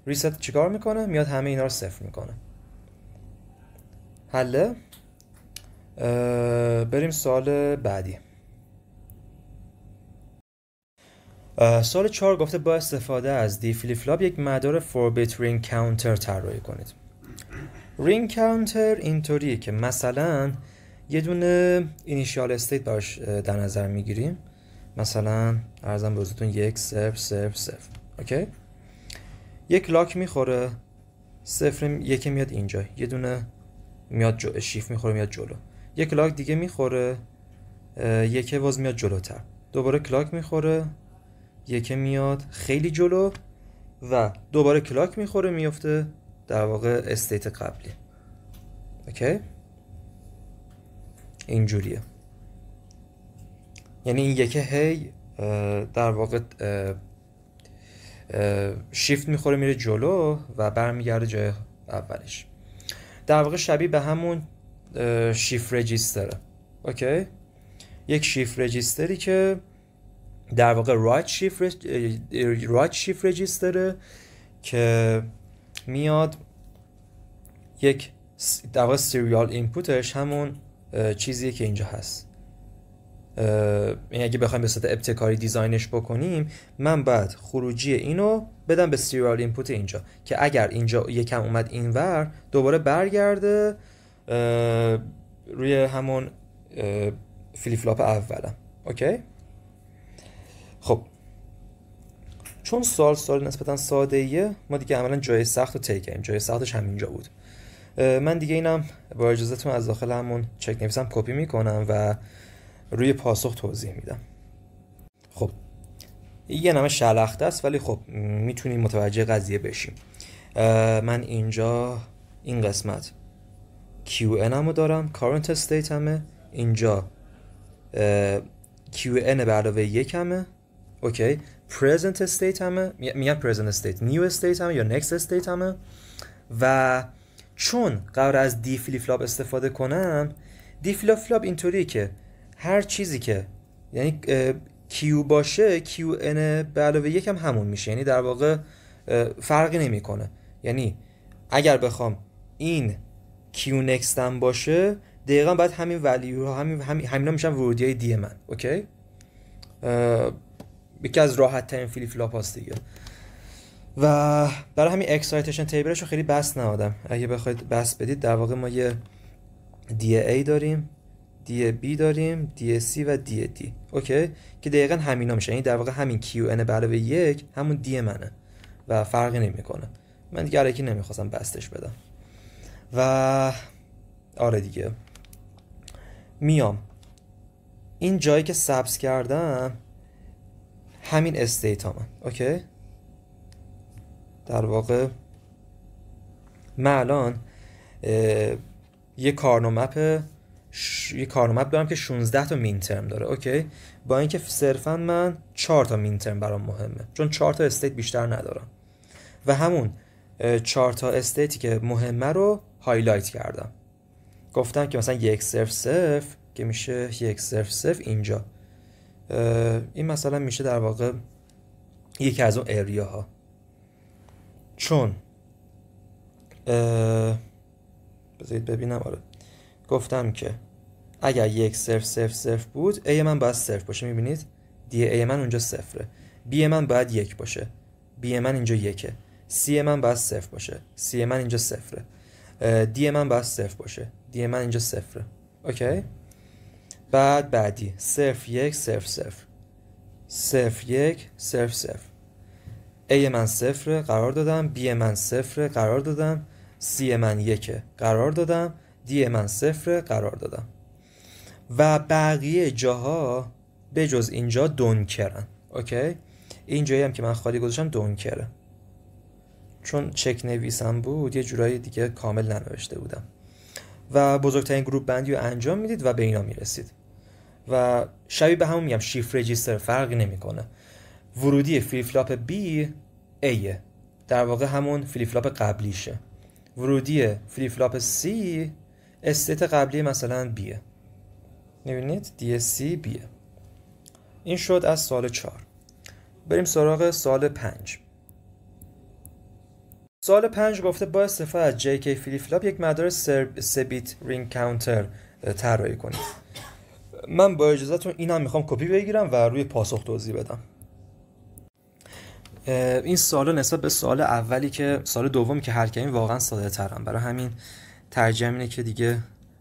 ریست چیکار میکنه؟ میاد همه اینا رو صفر میکنه. حله. بریم سوال بعدی. سوال 4 گفته با استفاده از دی فلیپ فلاپ یک مدار 4 بیت رینگ کاونتر طراحی کنید. رینگ کاونتر اینطوریه که مثلا یه دونه اینیشیال استیت براش در نظر میگیریم، مثلا ارزم به حضورتون 1 0 0 0. اوکی، یک لاک میخوره، صفر یک میاد اینجا، یه دونه میاد شیفت میخوره میاد جلو، یک لاک دیگه میخوره، یک واز میاد جلوتر، دوباره کلاک میخوره، یک میاد خیلی جلو و دوباره کلاک میخوره میفته در واقع استیت قبلی. اوکی، اینجوریه. یعنی این یک هی در واقع شیفت میخوره میره جلو و برمیگرده جای اولش. در واقع شبیه به همون شیفت رجیستره. اوکی، یک شیفت رجیستری که در واقع رایت شیفت رجیستره که میاد یک در واقع سریال اینپوتش همون چیزیه که اینجا هست. این اگه بخوایم به صورت ابتکاری دیزاینش بکنیم، من باید خروجی اینو بدم به سریال اینپوت اینجا که اگر اینجا یکم اومد اینور دوباره برگرده روی همون فلیپ فلاپ اولم. اوکی، خب چون سوال نسبتا ساده ایه، ما دیگه عملا جای سخت رو طی کردیم. جای سختش همینجا بود. من دیگه اینم با اجازهتون از داخل همون چک نویسم کپی میکنم و روی پاسخ توضیح میدم. خب یه نمه شلخته است ولی خب میتونیم متوجه قضیه بشیم. من اینجا این قسمت QN همو دارم، current state همه، اینجا QN به علاوه یک همه. اوکی، present state همه، میگم present state، new state همه یا next state همه. و چون قرار از دی فلیپ فلاپ استفاده کنم، دی فلیپ فلاپ اینطوریه که هر چیزی که یعنی Q باشه QN به علاوه یک هم همون میشه، یعنی در واقع فرقی نمیکنه. یعنی اگر بخوام این Q next هم باشه دقیقا باید همین ولیو همینا میشن ورودیای دی من. اوکی، یکی از راحت ترین فلیپ فلاپ هاست دیگه. و برای همین اکسایتیشن تیبلش رو خیلی بس نهادم. اگه بخواید بس بدید در واقع ما یه دی A داریم، دی B داریم، دی C و دی D. اوکی، که دقیقا همینا میشه، یعنی در واقع همین QN به علاوه یک همون دی منه و فرقی نمیکنه. من دیگه الکی نمیخواستم بستش بدم. و آره دیگه میام این جایی که سبز کردم همین استیت همه. اوکی، در واقع من الان یه کارنامپ دارم که 16 تا مین ترم داره. اوکی، با اینکه صرفا من 4 تا مین ترم برام مهمه چون 4 تا استیت بیشتر ندارم و همون 4 تا استیتی که مهمه رو هایلایت کردم. گفتم که مثلا 1 0 0 که میشه 1 0 0 اینجا، این مثلا میشه در واقع یکی از اون اریاها. چون بذارید ببینم، آره گفتم که اگر 1 0 0 0 بود A من باید 0 باشه. میبینید دی A من اونجا 0، B من باید 1 باشه، B من اینجا 1، C من باید 0 باشه، C من اینجا 0، D من باید 0 باشه، D من اینجا 0. اوکی، بعدی 0 1 0 0 0 1 0 0. A من 0 قرار دادم، B من 0 قرار دادم، C من 1 قرار دادم، D من 0 قرار دادم. و بقیه جاها به جز اینجا دونکرن. اوکی، این جایی هم که من خالی گذاشتم دونکره، چون چک نویسم بود یه جورایی دیگه کامل ننوشته بودم. و بزرگترین گروپ بندی رو انجام میدید و به اینا میرسید. و شبیه به همون میگم شیفت رجیستر فرقی نمیکنه. ورودی فلیپ فلاپ B A در واقع همون فلیپ فلاپ قبلیشه. ورودی فلیپ فلاپ C استیت قبلی مثلا B. میبینید DSC B. این شد از سوال 4. بریم سراغ سوال 5. سوال 5 گفته با استفاده از JK فلیپ فلاپ یک مدار 3 بیت رینگ کاونتر طراحی کنید. من با اجازهتون اینم میخوام کپی بگیرم و روی پاسخ توضیح بدم. این سوال نسبت به سوال اولی که سوال دومی که حل کردیم واقعا ساده ترم، برای همین ترجیحم اینه که دیگه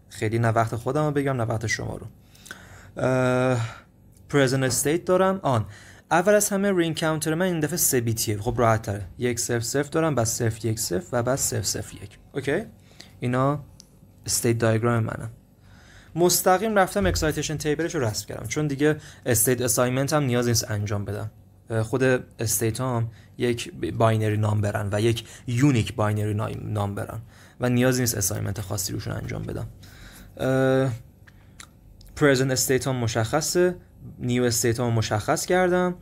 خیلی نه وقت خودم رو بگم نه وقت شما رو. present استیت دارم. اول از همه رینگ کاونتر من این دفعه 3 بیتیه. خب راحت تره. 1 0 0 دارم، بعد 0 1 0 و بعد 0 0 1. اوکی؟ اینا استیت دایاگرام منم. مستقیم رفتم اکسایتیشن تیبلش رو رسم کردم، چون دیگه استیت اساینمنت هم نیاز نیست انجام بدم. خود استیت هم یک باینری نامبرن و یک یونیک باینری نامبرن و نیاز نیست اساینمنت خاصی روشون انجام بدم. پرزنت استیت هم مشخصه، نیو استیت هم مشخص کردم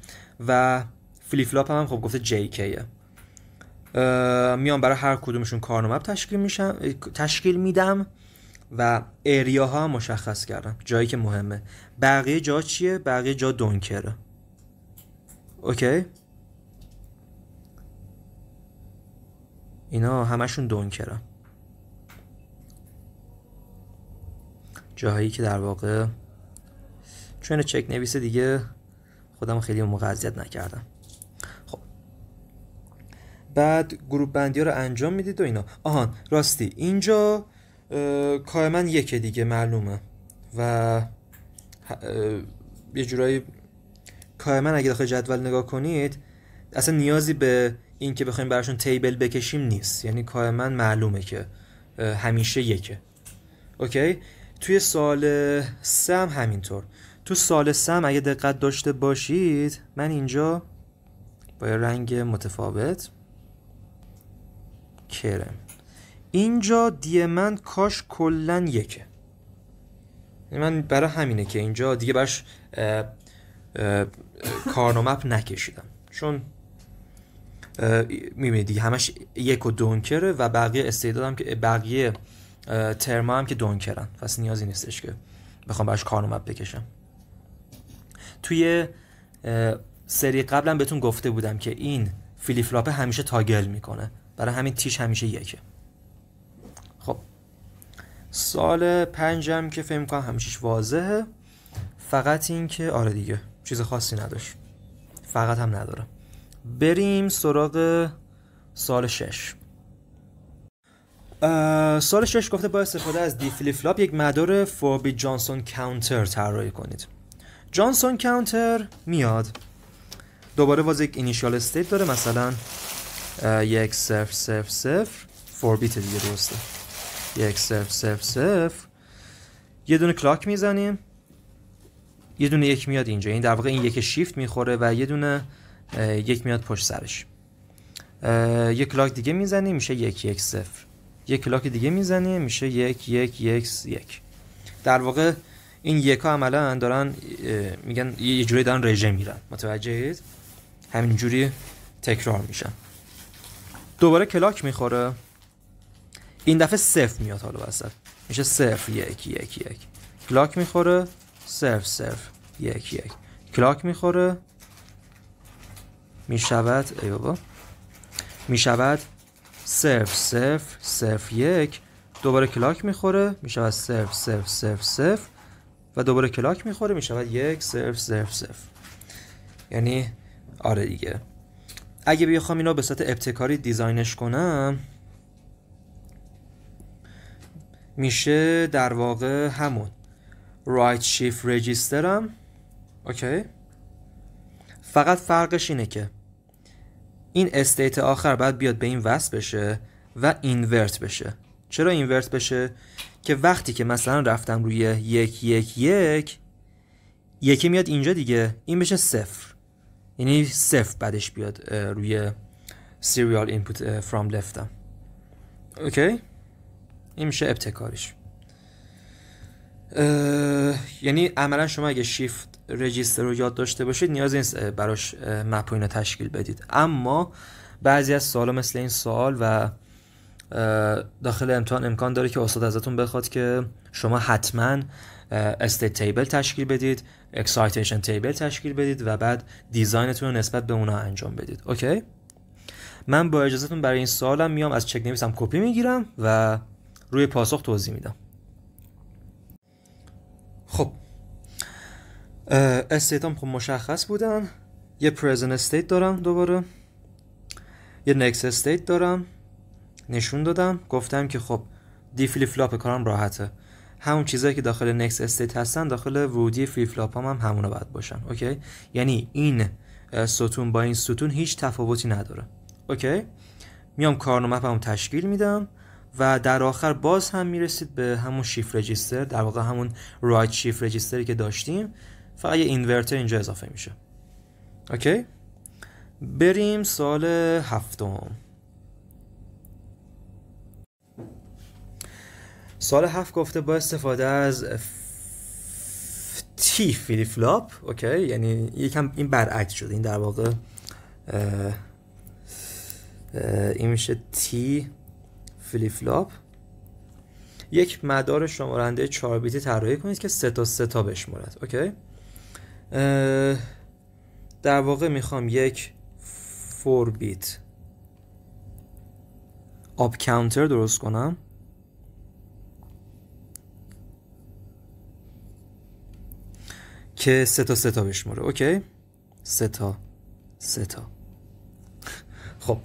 و فلیپ فلاپ هم خب گفته JKه. میام برای هر کدومشون کارنامه تشکیل میدم و ایریا ها مشخص کردم، جایی که مهمه. بقیه جا چیه؟ بقیه جا دونکره. اوکی؟ اینا همشون دونکره، جاهایی که در واقع چون چک نویسه دیگه خودم خیلی موقع اذیت نکردم. خب بعد گروپ بندی ها رو انجام میدید و اینا. راستی اینجا کار من یکه دیگه معلومه و یه جورایی کار من اگه داخل جدول نگاه کنید اصلا نیازی به این که بخوایم براشون تیبل بکشیم نیست، یعنی کار من معلومه که همیشه یکه. اوکی؟ توی سوال 3 هم همینطور. تو سوال 3 هم اگه دقت داشته باشید من اینجا با یه رنگ متفاوت کرم، اینجا دی من کاش کلن یکه. من برای همینه که اینجا دیگه براش کارنامه نکشیدم، چون میبینید دیگه همش یک و دونکره و بقیه استعدادم که بقیه ترما هم که دونکرن، پس نیازی نیستش که بخوام براش کارنامه بکشم. توی سری قبلا بهتون گفته بودم که این فلیپ فلاپ همیشه تاگل میکنه، برای همین تیش همیشه یکه. خب سوال 5 هم که فکر میکنم همیشهش واضحه، فقط این که آره دیگه چیز خاصی نداشت، فقط هم نداره. بریم سراغ سوال 6. سوال 6 گفته با استفاده از دی فلیپ فلاپ یک مدار 4 بیت جانسون کاونتر طراحی کنید. جانسون کاونتر میاد دوباره باز یک اینیشیال استیت داره، مثلا 1 0 0 0 4 بیت دیگه، درسته؟ 1 0 0 0 یه دونه کلاک میزنیم، یه دونه یک میاد اینجا، این در واقع این یک شیفت میخوره و یه دونه یک میاد پشت سرش. یک کلاک دیگه میزنیم میشه 1 1 0. یک کلاک دیگه میزنیم میشه 1 1 1 1. در واقع این یکا عملا دارن میگن یه جوری دارن رژه میرن، متوجهید؟ همین جوری تکرار میشن. دوباره کلاک میخوره، این دفعه 0 میاد حالا وسط، میشه 0 1 1 1. کلاک میخوره 0 0 1 1. کلاک میخوره میشود ای بابا میشود 0 0 0 1. دوباره کلاک میخوره میشود 0 0 0 0 و دوباره کلاک میخوره میشود 1 0 0 0. یعنی آره دیگه اگه بخوام اینو به صورت ابتکاری دیزاینش کنم میشه در واقع همون رایت شیفت رجیسترم. اوکی، فقط فرقش اینه که این استیت آخر باید بیاد به این وصل بشه و اینورت بشه. چرا اینورت بشه؟ که وقتی که مثلا رفتم روی 1 1 1 یکی میاد اینجا دیگه، این بشه 0، یعنی 0 بعدش بیاد روی serial input from left'م. اوکی، این میشه ابتکاریش. یعنی عملا شما اگه شیفت رجیستر رو یاد داشته باشید نیاز نیست براش مپ و اینا تشکیل بدید، اما بعضی از سوالا مثل این سوال و داخل امتحان امکان داره که استاد ازتون بخواد که شما حتما استیت تیبل تشکیل بدید، اکسایتیشن تیبل تشکیل بدید و بعد دیزاینتون رو نسبت به اونا انجام بدید. اوکی؟ من با اجازهتون برای این سوالم میام از چک نویسم کپی میگیرم و روی پاسخ توضیح میدم. خب استیتام خب مشخص بودن. یه پرزنت استیت دارم، دوباره یه نکست استیت دارم، نشون دادم، گفتم که خب دی فلیپ فلاپ کارم راحته، همون چیزایی که داخل نکست استیت هستن داخل ورودی فلیپ فلاپ هم همونا باید باشن. اوکی؟ یعنی این ستون با این ستون هیچ تفاوتی نداره. اوکی؟ میام کارنامه‌ام تشکیل میدم و در آخر باز هم میرسید به همون شیفت رجیستر، در واقع همون رایت شیفت رجیستری که داشتیم، فقط یه اینورتر اینجا اضافه میشه. اوکی؟ بریم سوال هفتم. سوال 7 گفته با استفاده از تی فلیپ فلاپ، اوکی، یعنی یکم این برعکس شده، این در واقع این میشه تی فلیپ فلاپ، یک مدار شمارنده 4 بیتی طراحی کنید که 3 تا بشمارد. اوکی؟ در واقع میخوام یک 4 بیت آپ کانتر درست کنم که 3 تا بشماره. اوکی؟ 3 تا. خب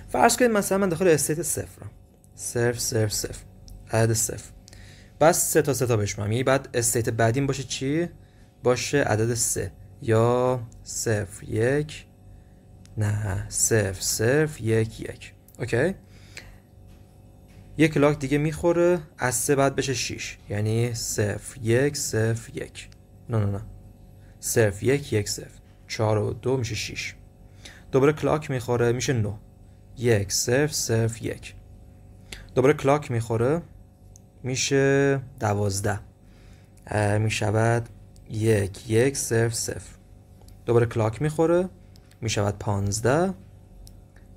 فرض کنید مثلا من داخل استیت صفرم، صفر عدد صفر، بس 3 تا بشمارم، یعنی بعد استیت بعدیم باشه چی؟ باشه عدد 3 یا 0 1 نه 0 1. اوکی؟ یک کلاک دیگه میخوره، از 3 بعد بشه 6، یعنی 0 1 نه 0 1 4 و 2 میشه 6. دوباره کلاک میخوره میشه 9 1 0 دوباره کلاک میخوره میشه 12 میشود 1 0 دوباره کلاک میخوره میشود 15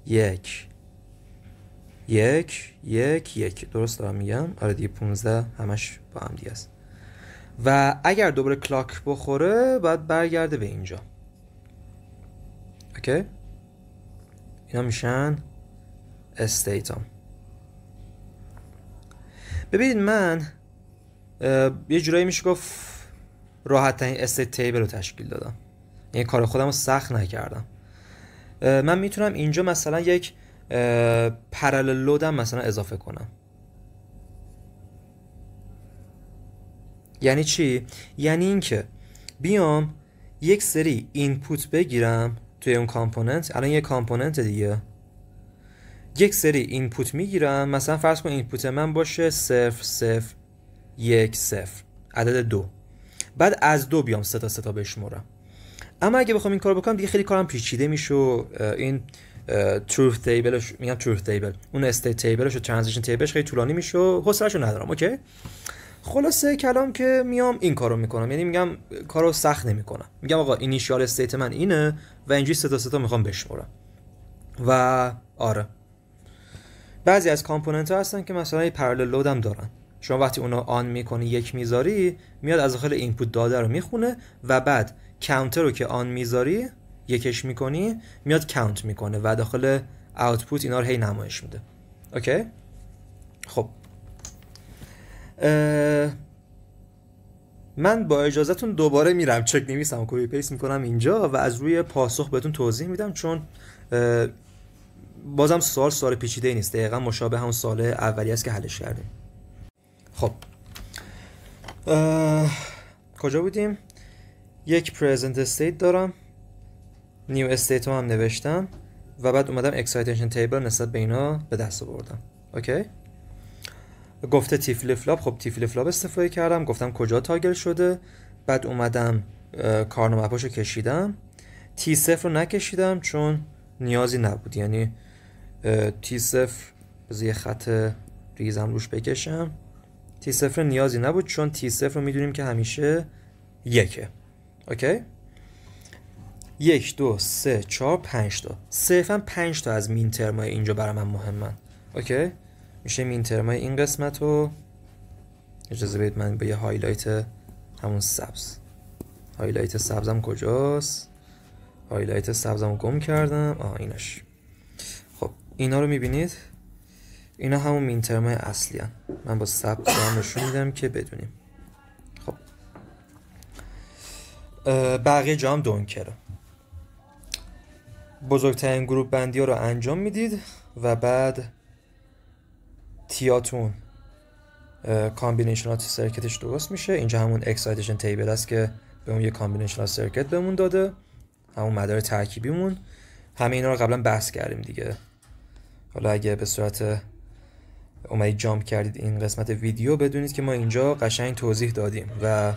1 درست دارم میگم؟ آره دیگه 15 همش با هم دیگه است. و اگر دوباره کلاک بخوره باید برگرده به اینجا. اوکی؟ اینا میشن استیتام. ببینید من یه جورایی میشه گفت راحت ترین استیت تیبل رو تشکیل دادم، یعنی کار خودم رو سخت نکردم. من میتونم اینجا مثلا یک پرالل لودم مثلا اضافه کنم. یعنی چی؟ یعنی اینکه بیام یک سری اینپوت بگیرم توی اون کامپوننت، الان یه کامپوننت دیگه، یک سری اینپوت میگیرم، مثلا فرض کن اینپوت من باشه 0 1 عدد 2، بعد از 2 بیام 3 تا بشمارم. اما اگه بخوام این کارو بکنم دیگه خیلی کارم پیچیده میشه، این truth تیبلش، میگم truth تیبل، اون استیت تیبلش و ترانزیشن تیبلش خیلی طولانی میشه و حوصله‌شو ندارم. اوکی؟ خلاصه کلام که میام این کارو میکنم، یعنی میگم کارو سخت نمیکنم، میگم آقا اینیشیال استیت من اینه و اینجوری 3 تا میخوام بشمارم. و آره بعضی از کامپوننت ها هستن که مثلا پرالل لود هم دارن، شما وقتی اونو آن میکنی یک میذاری میاد از داخل اینپوت داده رو میخونه و بعد کانتر رو که آن میذاری یکش میکنی میاد کانت میکنه و داخل آوتپوت اینا رو هی نمایش میده. اوکی؟ خب من با اجازهتون دوباره میرم چک نویسم کپی پیست میکنم اینجا و از روی پاسخ بهتون توضیح میدم، چون بازم سوال پیچیده نیست، دقیقا مشابه همون سوال اولی است که حلش کردیم. خب کجا بودیم؟ یک present state دارم، new state هم نوشتم و بعد اومدم excitation table نسبت به اینا به دست آوردم. اوکی؟ گفته تی فلیپ فلاپ، خب تی فلیپ فلاپ استفاده کردم، گفتم کجا تاگل شده، بعد اومدم کارنامه پاشو کشیدم، تی صفر رو نکشیدم چون نیازی نبود، یعنی تی صفر بذار یه خط ریزم روش بکشم. T0 نیازی نبود چون T0 رو میدونیم که همیشه 1. اوکی؟ 1 2 3 4 5 تا. صرفا 5 تا از مین ترمای اینجا برای من مهمن. اوکی؟ میشه مین ترمای این قسمت رو اجازه بدید من به یه هایلایت همون سبز. هایلایت سبزم کجاست؟ هایلایت سبزم گم کردم. ایناش. خب اینا رو میبینید؟ اینا همون مین ترمای اصلی هن. من با سبز هم نشون میدم که بدونیم. خب بقیه جا هم دونکره. بزرگترین گروپ بندی ها رو انجام میدید و بعد تیاتون کامبینیشنال سرکتش درست میشه. اینجا همون اکسایتیشن تیبل است که به اون یه کامبینیشنال سرکت بهمون داده، همون مدار ترکیبیمون. همه اینا رو قبلا بحث کردیم دیگه. حالا اگه به صورت اومدید جامپ کردید این قسمت ویدیو بدونید که ما اینجا قشنگ توضیح دادیم و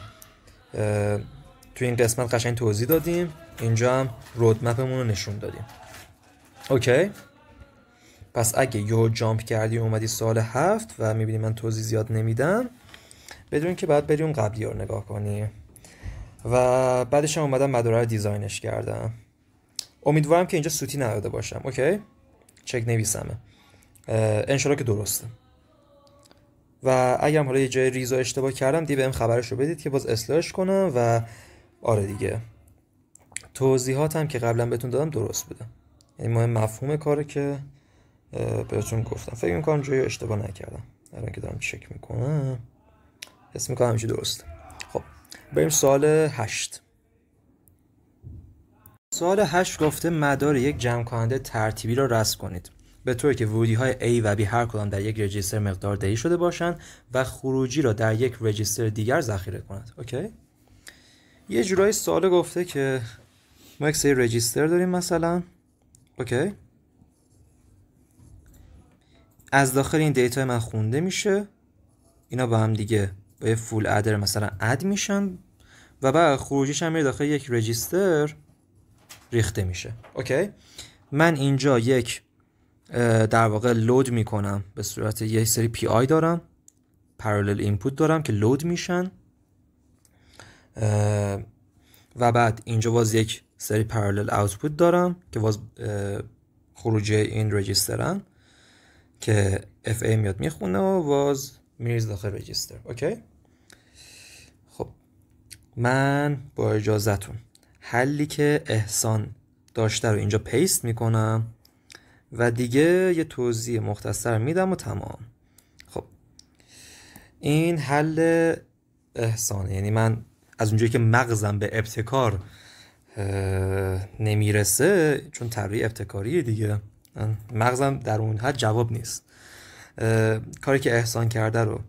تو این قسمت قشنگ توضیح دادیم. اینجا هم رودمپمون رو نشون دادیم. اوکی؟ پس اگه یو جامپ کردی اومدی سال 7 و میبینی من توضیح زیاد نمیدم، بدون که بعد بری اون قبلی رو نگاه کنی. و بعدش هم اومدم مداره رو دیزاینش کردم. امیدوارم که اینجا سوتی نداده باشم. اوکی؟ چک نویسمه. انشالله که درسته. و اگر حالا یه جای ریزو اشتباه کردم بهم خبرش رو بدید که باز اصلاحش کنم. و آره دیگه توضیحاتم که قبلا بهتون دادم درست بوده. یعنی مهم مفهوم کاره که بهتون گفتم. فکر میکنم جایی اشتباه نکردم. الان که دارم چک میکنم حس میکنم همیشه درسته. خب بریم سوال 8. سوال 8 گفته مدار یک جمع کننده ترتیبی را رسم کنید به طوری که ورودی های A و B هر کدام در یک رجیستر مقدار دهی شده باشند و خروجی را در یک رجیستر دیگر ذخیره کند. اوکی؟ یه جورایی سوال گفته که ما یک سری رجیستر داریم مثلا. اوکی؟ از داخل این دیتا من خونده میشه. اینا با هم دیگه با یه فول ادر مثلا اد میشن و بعد خروجیش هم میره داخل یک رجیستر ریخته میشه. اوکی؟ من اینجا یک در واقع لود میکنم به صورت یه سری پی آی دارم، پرالل اینپوت دارم که لود میشن و بعد اینجا باز یک سری پرالل آوتپوت دارم که باز خروجی این رجیسترن که اف ای میاد میخونه و باز میریز داخل رجیستر. اوکی؟ خب من با اجازهتون حلی که احسان داشته رو اینجا پیست میکنم و دیگه یه توضیح مختصر میدم و تمام. خب این حل احسانه. یعنی من از اونجایی که مغزم به ابتکار نمیرسه، چون طراحی ابتکاریه دیگه، مغزم در اون حد جواب نیست. کاری که احسان کرده رو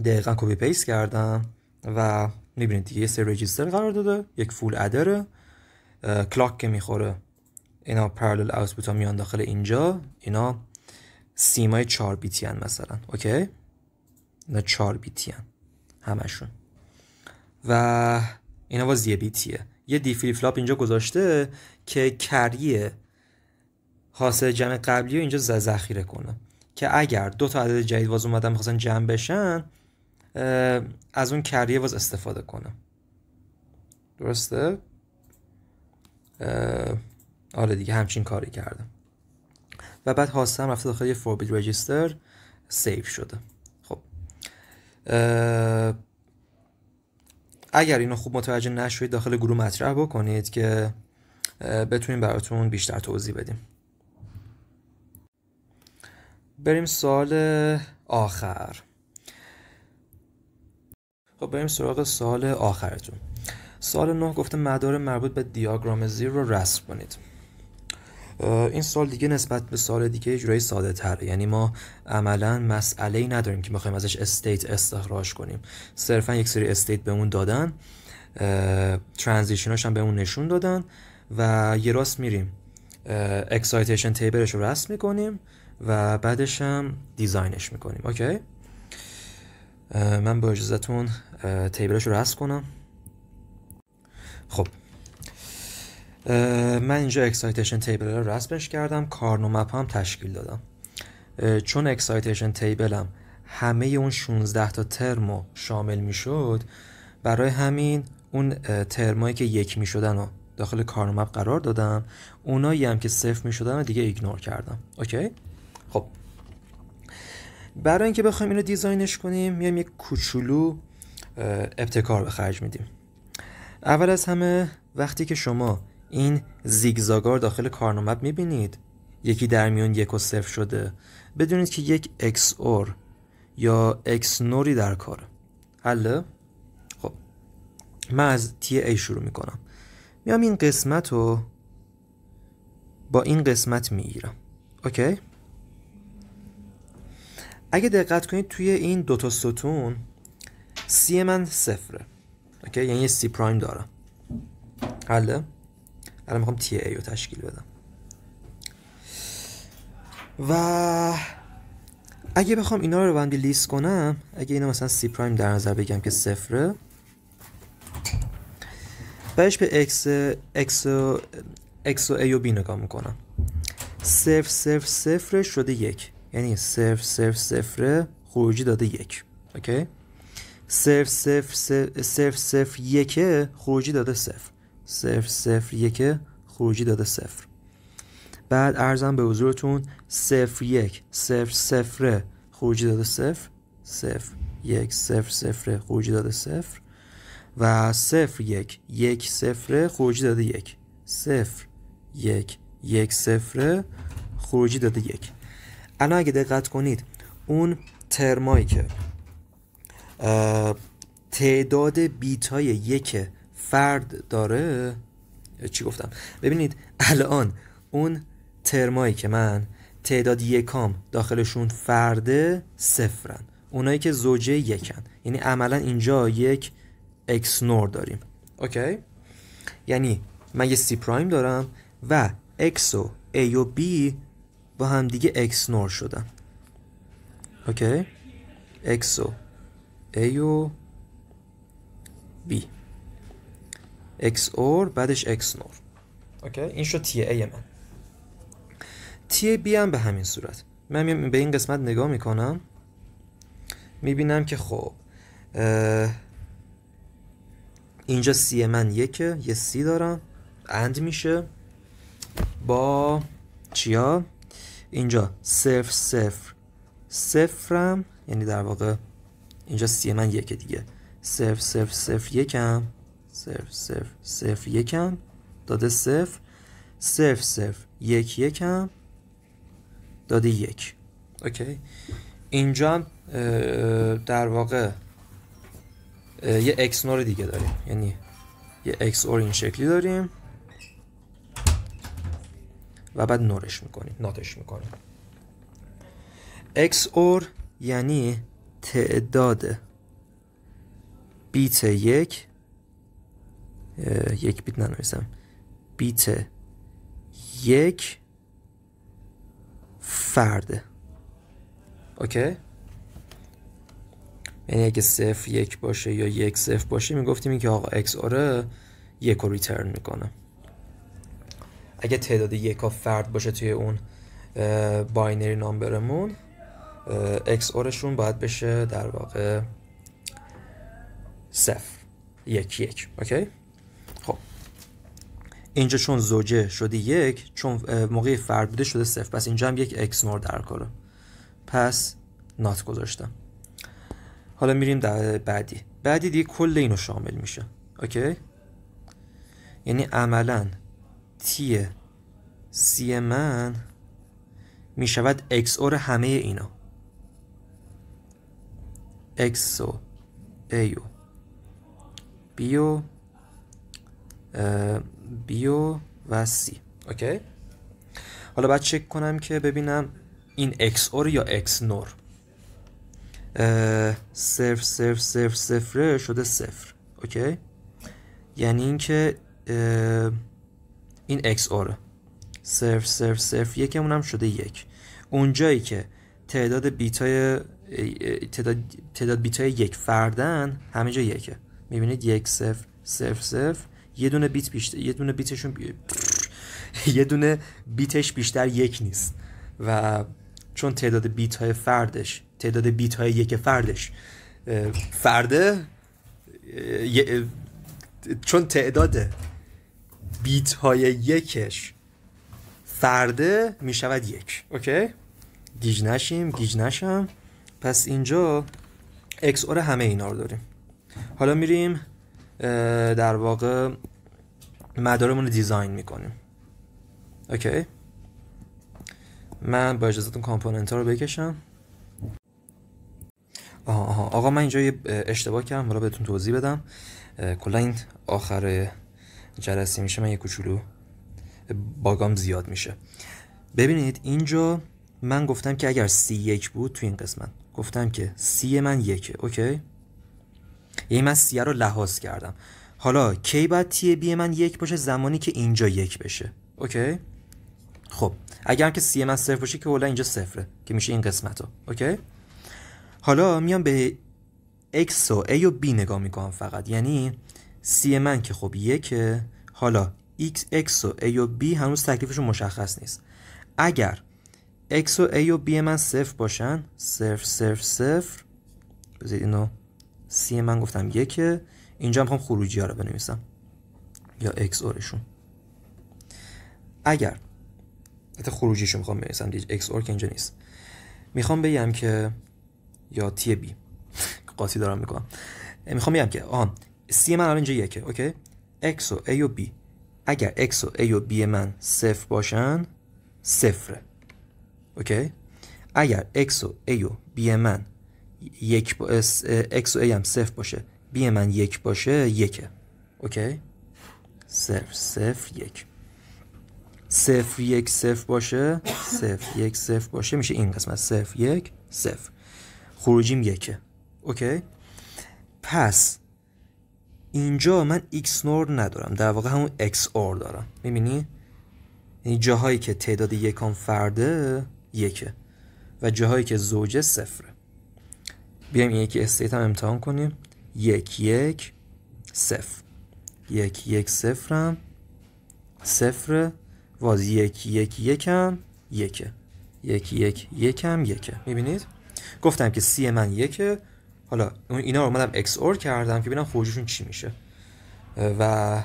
دقیقا کپی پیست کردم و میبینید دیگه یه سری رجیستر قرار داده، یک فول ادره، کلاک که میخوره اینا پرالل آوتپوت ها میان داخل اینجا. اینا سیمای 4 بیتی هن مثلا. اوکی؟ اینا 4 بیتی هن همشون و اینا باز یه بیتیه. یه دی فلیپ فلاپ اینجا گذاشته که کری حاصل جمع قبلی رو اینجا ذخیره کنه که اگر دو تا عدد جدید باز اومدن میخواستن جمع بشن از اون کریه باز استفاده کنه. درسته؟ آره دیگه همچین کاری کردم و بعد حاصل هم رفته داخل یه 4 بیت رجیستر سیو شده. خب اگر اینو خوب متوجه نشوید داخل گروه مطرح بکنید که بتونیم براتون بیشتر توضیح بدیم. بریم سوال آخر. خب بریم سراغ سوال آخرتون. سوال 9 گفته مدار مربوط به دیاگرام زیر رو رسم کنید. این سوال دیگه نسبت به سوال دیگه یه جورایی ساده تره. یعنی ما عملا مسئله‌ای نداریم که بخوایم ازش استیت استخراج کنیم. صرفا یک سری استیت بهمون دادن، ترانزیشناش هم بهمون نشون دادن و یه راست میریم اکسایتیشن تیبلش رو رسم میکنیم و بعدش هم دیزاینش میکنیم. اوکی؟ من با اجازهتون تیبلش رو رسم کنم. خب من اینجا اکسایتیشن تیبل رو رسمش کردم، کارنو مپ هم تشکیل دادم چون اکسایتیشن تیبلم همه اون 16 تا ترمو شامل میشد، برای همین اون ترمایی که 1 میشدن رو داخل کارمپ قرار دادم، اونایی هم که 0 میشدن رو دیگه ایگنور کردم. اوکی؟ خب برای اینکه بخوایم اینو دیزاینش کنیم میایم یک کوچولو ابتکار به خرج میدیم. اول از همه وقتی که شما این زیگزاگار داخل کارنامه میبینید یکی در میون 1 و 0 شده، بدونید که یک XOR یا XNORی در کاره. حله؟ خب من از TA شروع میکنم، میام این قسمت رو با این قسمت میگیرم. اوکی؟ اگه دقت کنید توی این دوتا ستون C من 0، اوکی؟ یعنی یه C پرایم دارم. حله؟ الان میخوام TA رو تشکیل بدم و اگه بخوام اینا رو بندی لیست کنم، اگه اینا مثلا C پرایم در نظر بگم که 0، بعدش به X و A و B نگاه میکنم. 0 0 0 شده 1، یعنی 0 0 0 خروجی داده 1. اوکی؟ 0 0 0 0 1 خروجی داده 0. 0 0 1 خروجی داده 0. بعد ارزم به حضورتون 0 1 0 0 خروجی داده 0. 0 1 0 0 خروجی داده 0 و 0 1 1 0 خروجی داده 1. 0 1 1 0 خروجی داده 1. الان اگه دقت کنید اون ترمایی که تعداد بیتای 1 فرد داره، چی گفتم؟ ببینید الان اون ترمایی که من تعداد یکام داخلشون فرده 0، اونایی که زوجه 1، یعنی عملا اینجا یک XNOR داریم. اوکی؟ یعنی من یه C پرایم دارم و X و A و B با هم دیگه XNOR شدن. اوکی؟ X و A و B XOR بعدش XNOR. اوکی؟ این شد TA من. TA B هم به همین صورت. من به این قسمت نگاه میکنم، میبینم که خب اینجا C من 1، یه C دارم اند میشه با چیا؟ اینجا 0 0 0 یعنی در واقع اینجا C من 1 دیگه. 0 0 0 1 0 0 0 1 داده 0. 0 0 1 1 داده 1. اوکی؟ اینجا در واقع یه XNOR دیگه داریم، یعنی یه XOR این شکلی داریم و بعد نورش میکنیم، ناتش میکنیم. XOR یعنی تعداد بیت 1 بیت ننویسم، بیت 1 فرده. اوکی؟ یعنی اگه 0 1 باشه یا 1 0 باشه میگفتیم این که آقا XOR 1 رو ریترن میکنه. اگه تعداد 1 فرد باشه توی اون باینری نامبرمون، XORشون باید بشه در واقع 0 1 1. اوکی؟ خب اینجا چون زوجه شده 1، چون موقع فرد بوده شده 0، پس اینجا هم یک XNOR در کاره، پس نات گذاشتم. حالا میریم در بعدی دیگه کل اینو شامل میشه. اوکی؟ یعنی عملا تی سی من میشود XOR همه اینا، X و A و B و C. اوکی؟ حالا باید چک کنم که ببینم این XOR یا XNOR. 0 0 0 0 شده 0. اوکی؟ یعنی اینکه این XOR 0 0 0 یکمون هم شده 1. اونجایی که تعداد بیتای یک فردن همه جا 1. میبینید 1 0 0 0 یه دونه بیت بیشتر، یه دونه بیتش بیشتر 1 نیست و چون تعداد بیت های فردش، تعداد بیت های یک فردش فرده، چون تعداد بیت های یکش فرده می شود یک. اوکی؟ گیج نشم. پس اینجا XOR همه اینا رو داریم. حالا میریم در واقع مدارمون رو دیزاین میکنیم. اوکی؟ من با اجازهتون کامپوننت ها رو بکشم. آقا من اینجا یه اشتباه کردم، حالا بهتون توضیح بدم. کلا این آخر جلسه میشه من یه کوچولو باگام زیاد میشه. ببینید اینجا من گفتم که اگر C 1 بود تو این قسمت گفتم که C من 1. اوکی؟ یعنی من C رو لحاظ کردم. حالا کی باید T B من 1 باشه؟ زمانی که اینجا 1 بشه. اوکی؟ خب اگر که C من 0 باشه که کلا اینجا 0 که میشه این قسمت ها. اوکی؟ حالا میام به X و A و B نگاه میکنم فقط، یعنی C من که خب 1. حالا X و A و B هنوز تکلیفشون مشخص نیست. اگر X و A و B من 0 باشن، 0 بذارید اینو C من گفتم 1. اینجا میخوام خروجی ها رو بنویسم یا XORشون. اگر حتی خروجیشو میخوام بنویسم دیگه، XOR که اینجا نیست. میخوام بگم که یا تی بی قاطی دارم میکنم. میخوام بگم که C من الان اینجا 1. اوکی؟ X و A و B، اگر X و A و B من 0 باشن 0. اوکی؟ اگر X و A و B من X و A هم 0 باشه، B من 1 باشه 1. اوکی؟ 0 1 0 1 0 باشه، 0 1 0 باشه میشه این قسمت 0 1 0. خروجیم 1. اوکی؟ پس اینجا من XNOR ندارم، در واقع همون XOR دارم. میبینی؟ یعنی جاهایی که تعداد یکان فرده 1 و جاهایی که زوجه 0. بیایم این یکی استیت هم امتحان کنیم. 1 1 0 1 1 0 هم 0 واز 1 1 1 هم 1 1 1 1 هم 1. میبینید؟ گفتم که C من 1. حالا اینا رو اومدم XOR کردم که ببینم خروجشون چی میشه و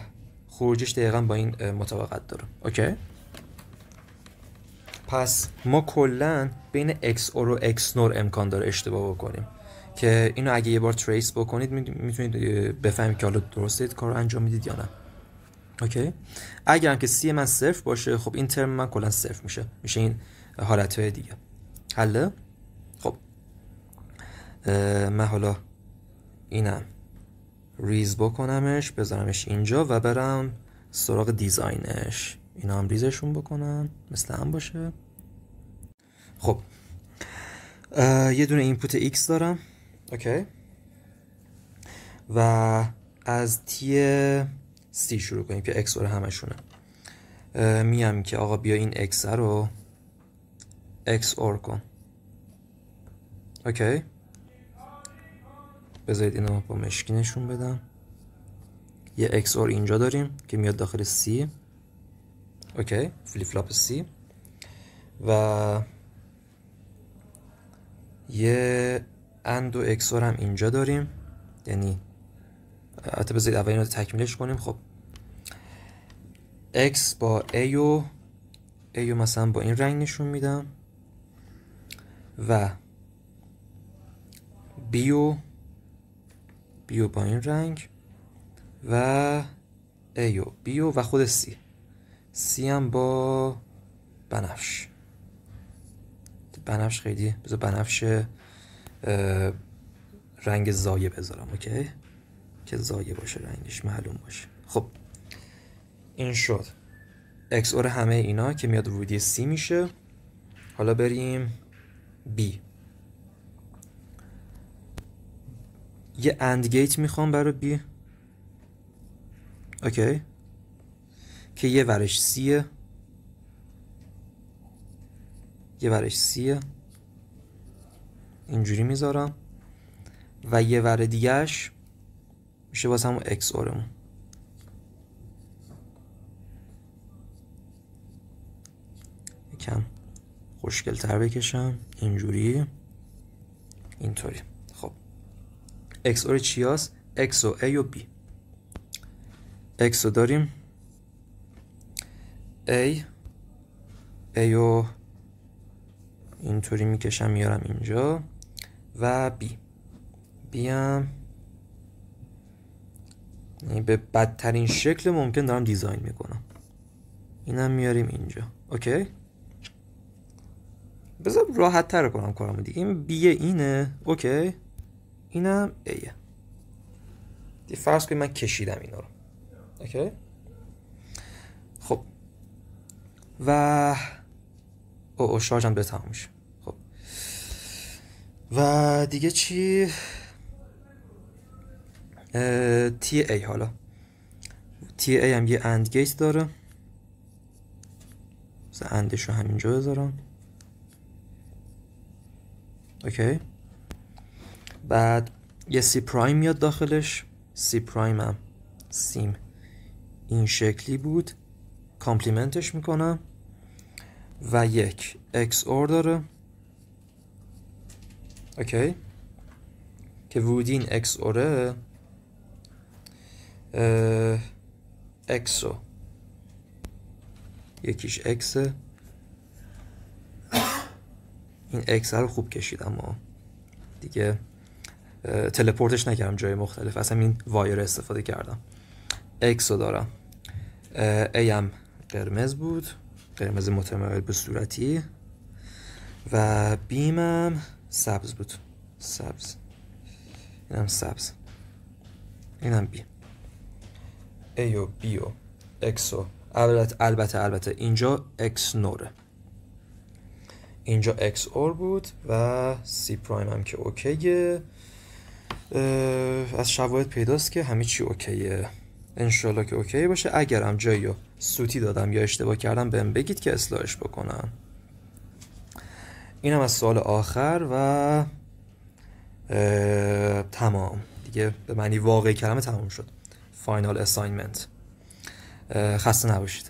خروجش دقیقا با این مطابقت داره. اوکی؟ پس ما کلا بین XOR و XNOR امکان داره اشتباه بکنیم که اینو اگه یه بار تریس بکنید میتونید بفهمید که حالا درسته کار رو انجام میدید یا نه. اوکی؟ اگر هم که C من 0 باشه، خب این ترم من کلا 0 میشه این حالتهای دیگه. حله؟ خب من حالا اینم ریز بکنمش، بذارمش اینجا و برم سراغ دیزاینش. اینا هم ریزشون بکنم مثل هم باشه. خب یه دونه اینپوت X دارم. اوکی؟ و از تی C شروع کنیم که XOR همشونه. میام که آقا بیا این X رو XOR کن. اوکی؟ بذارید اینو با مشکی نشون بدم. یه XOR اینجا داریم که میاد داخل C. اوکی؟ فلیپ فلاپ C. و یه AND و XOR هم اینجا داریم، یعنی حتی بذارید اول اینو تکمیلش کنیم. خب X با A و مثلا با این رنگ نشون میدم و B و با این رنگ و A و B و خود C هم با بنفش. بنفش خیلی بذار بنفش رنگ زایه بذارم. اوکی؟ که زایه باشه، رنگش معلوم باشه. خب این شد XOR همه اینا که میاد ورودی C میشه. حالا بریم B. یه AND گیت میخوام برای B. اوکی؟ که یه ورش C، یه ورش C اینجوری میذارم و یه ور دیگهش میشه واسه همون XORمون. یکم خوشگل تر بکشم، اینجوری، اینطوری. خب XOR چی هست؟ X و A و B. X رو داریم، A رو اینطوری میکشم میارم اینجا و B هم به بدترین شکل ممکن دارم دیزاین میکنم، اینم میاریم اینجا. اوکی، بذار راحت تر کنم کارم دیگه. این بیه اینه، اوکی، اینم ایه. دیگه فرض کنید من کشیدم اینا رو. اوکی، خب و او شارژم به تمام میشه. خب و دیگه چی؟ تی ای. حالا تی ای هم یه اند گیت داره، مثلا اندش رو همینجا بذارم. اوکی، بعد یه سی پرایم میاد داخلش. سی پرایم هم سیم این شکلی بود، کامپلیمنتش میکنم و یک XOR داره. اوکی، که ورودی این XOR XO یکیش X، این X رو خوب کشیدم و دیگه تلپورتش نکردم جای مختلف، اصلا این وایر استفاده کردم. X رو دارم، A هم قرمز بود، قرمز متمایل به صورتی و B هم سبز بود، سبز، اینم سبز، اینم B. A و B و X و البته اینجا X نوره، اینجا XOR بود و C پرایم هم که اوکیه. از شواهد پیداست که همه چی اوکیه، انشالله که اوکی باشه. اگرم جایی رو سوتی دادم یا اشتباه کردم بهم بگید که اصلاحش بکنم. اینم از سوال آخر و تمام دیگه، به معنی واقعی کلمه تمام شد. فاینال اساینمنت. خسته نباشید.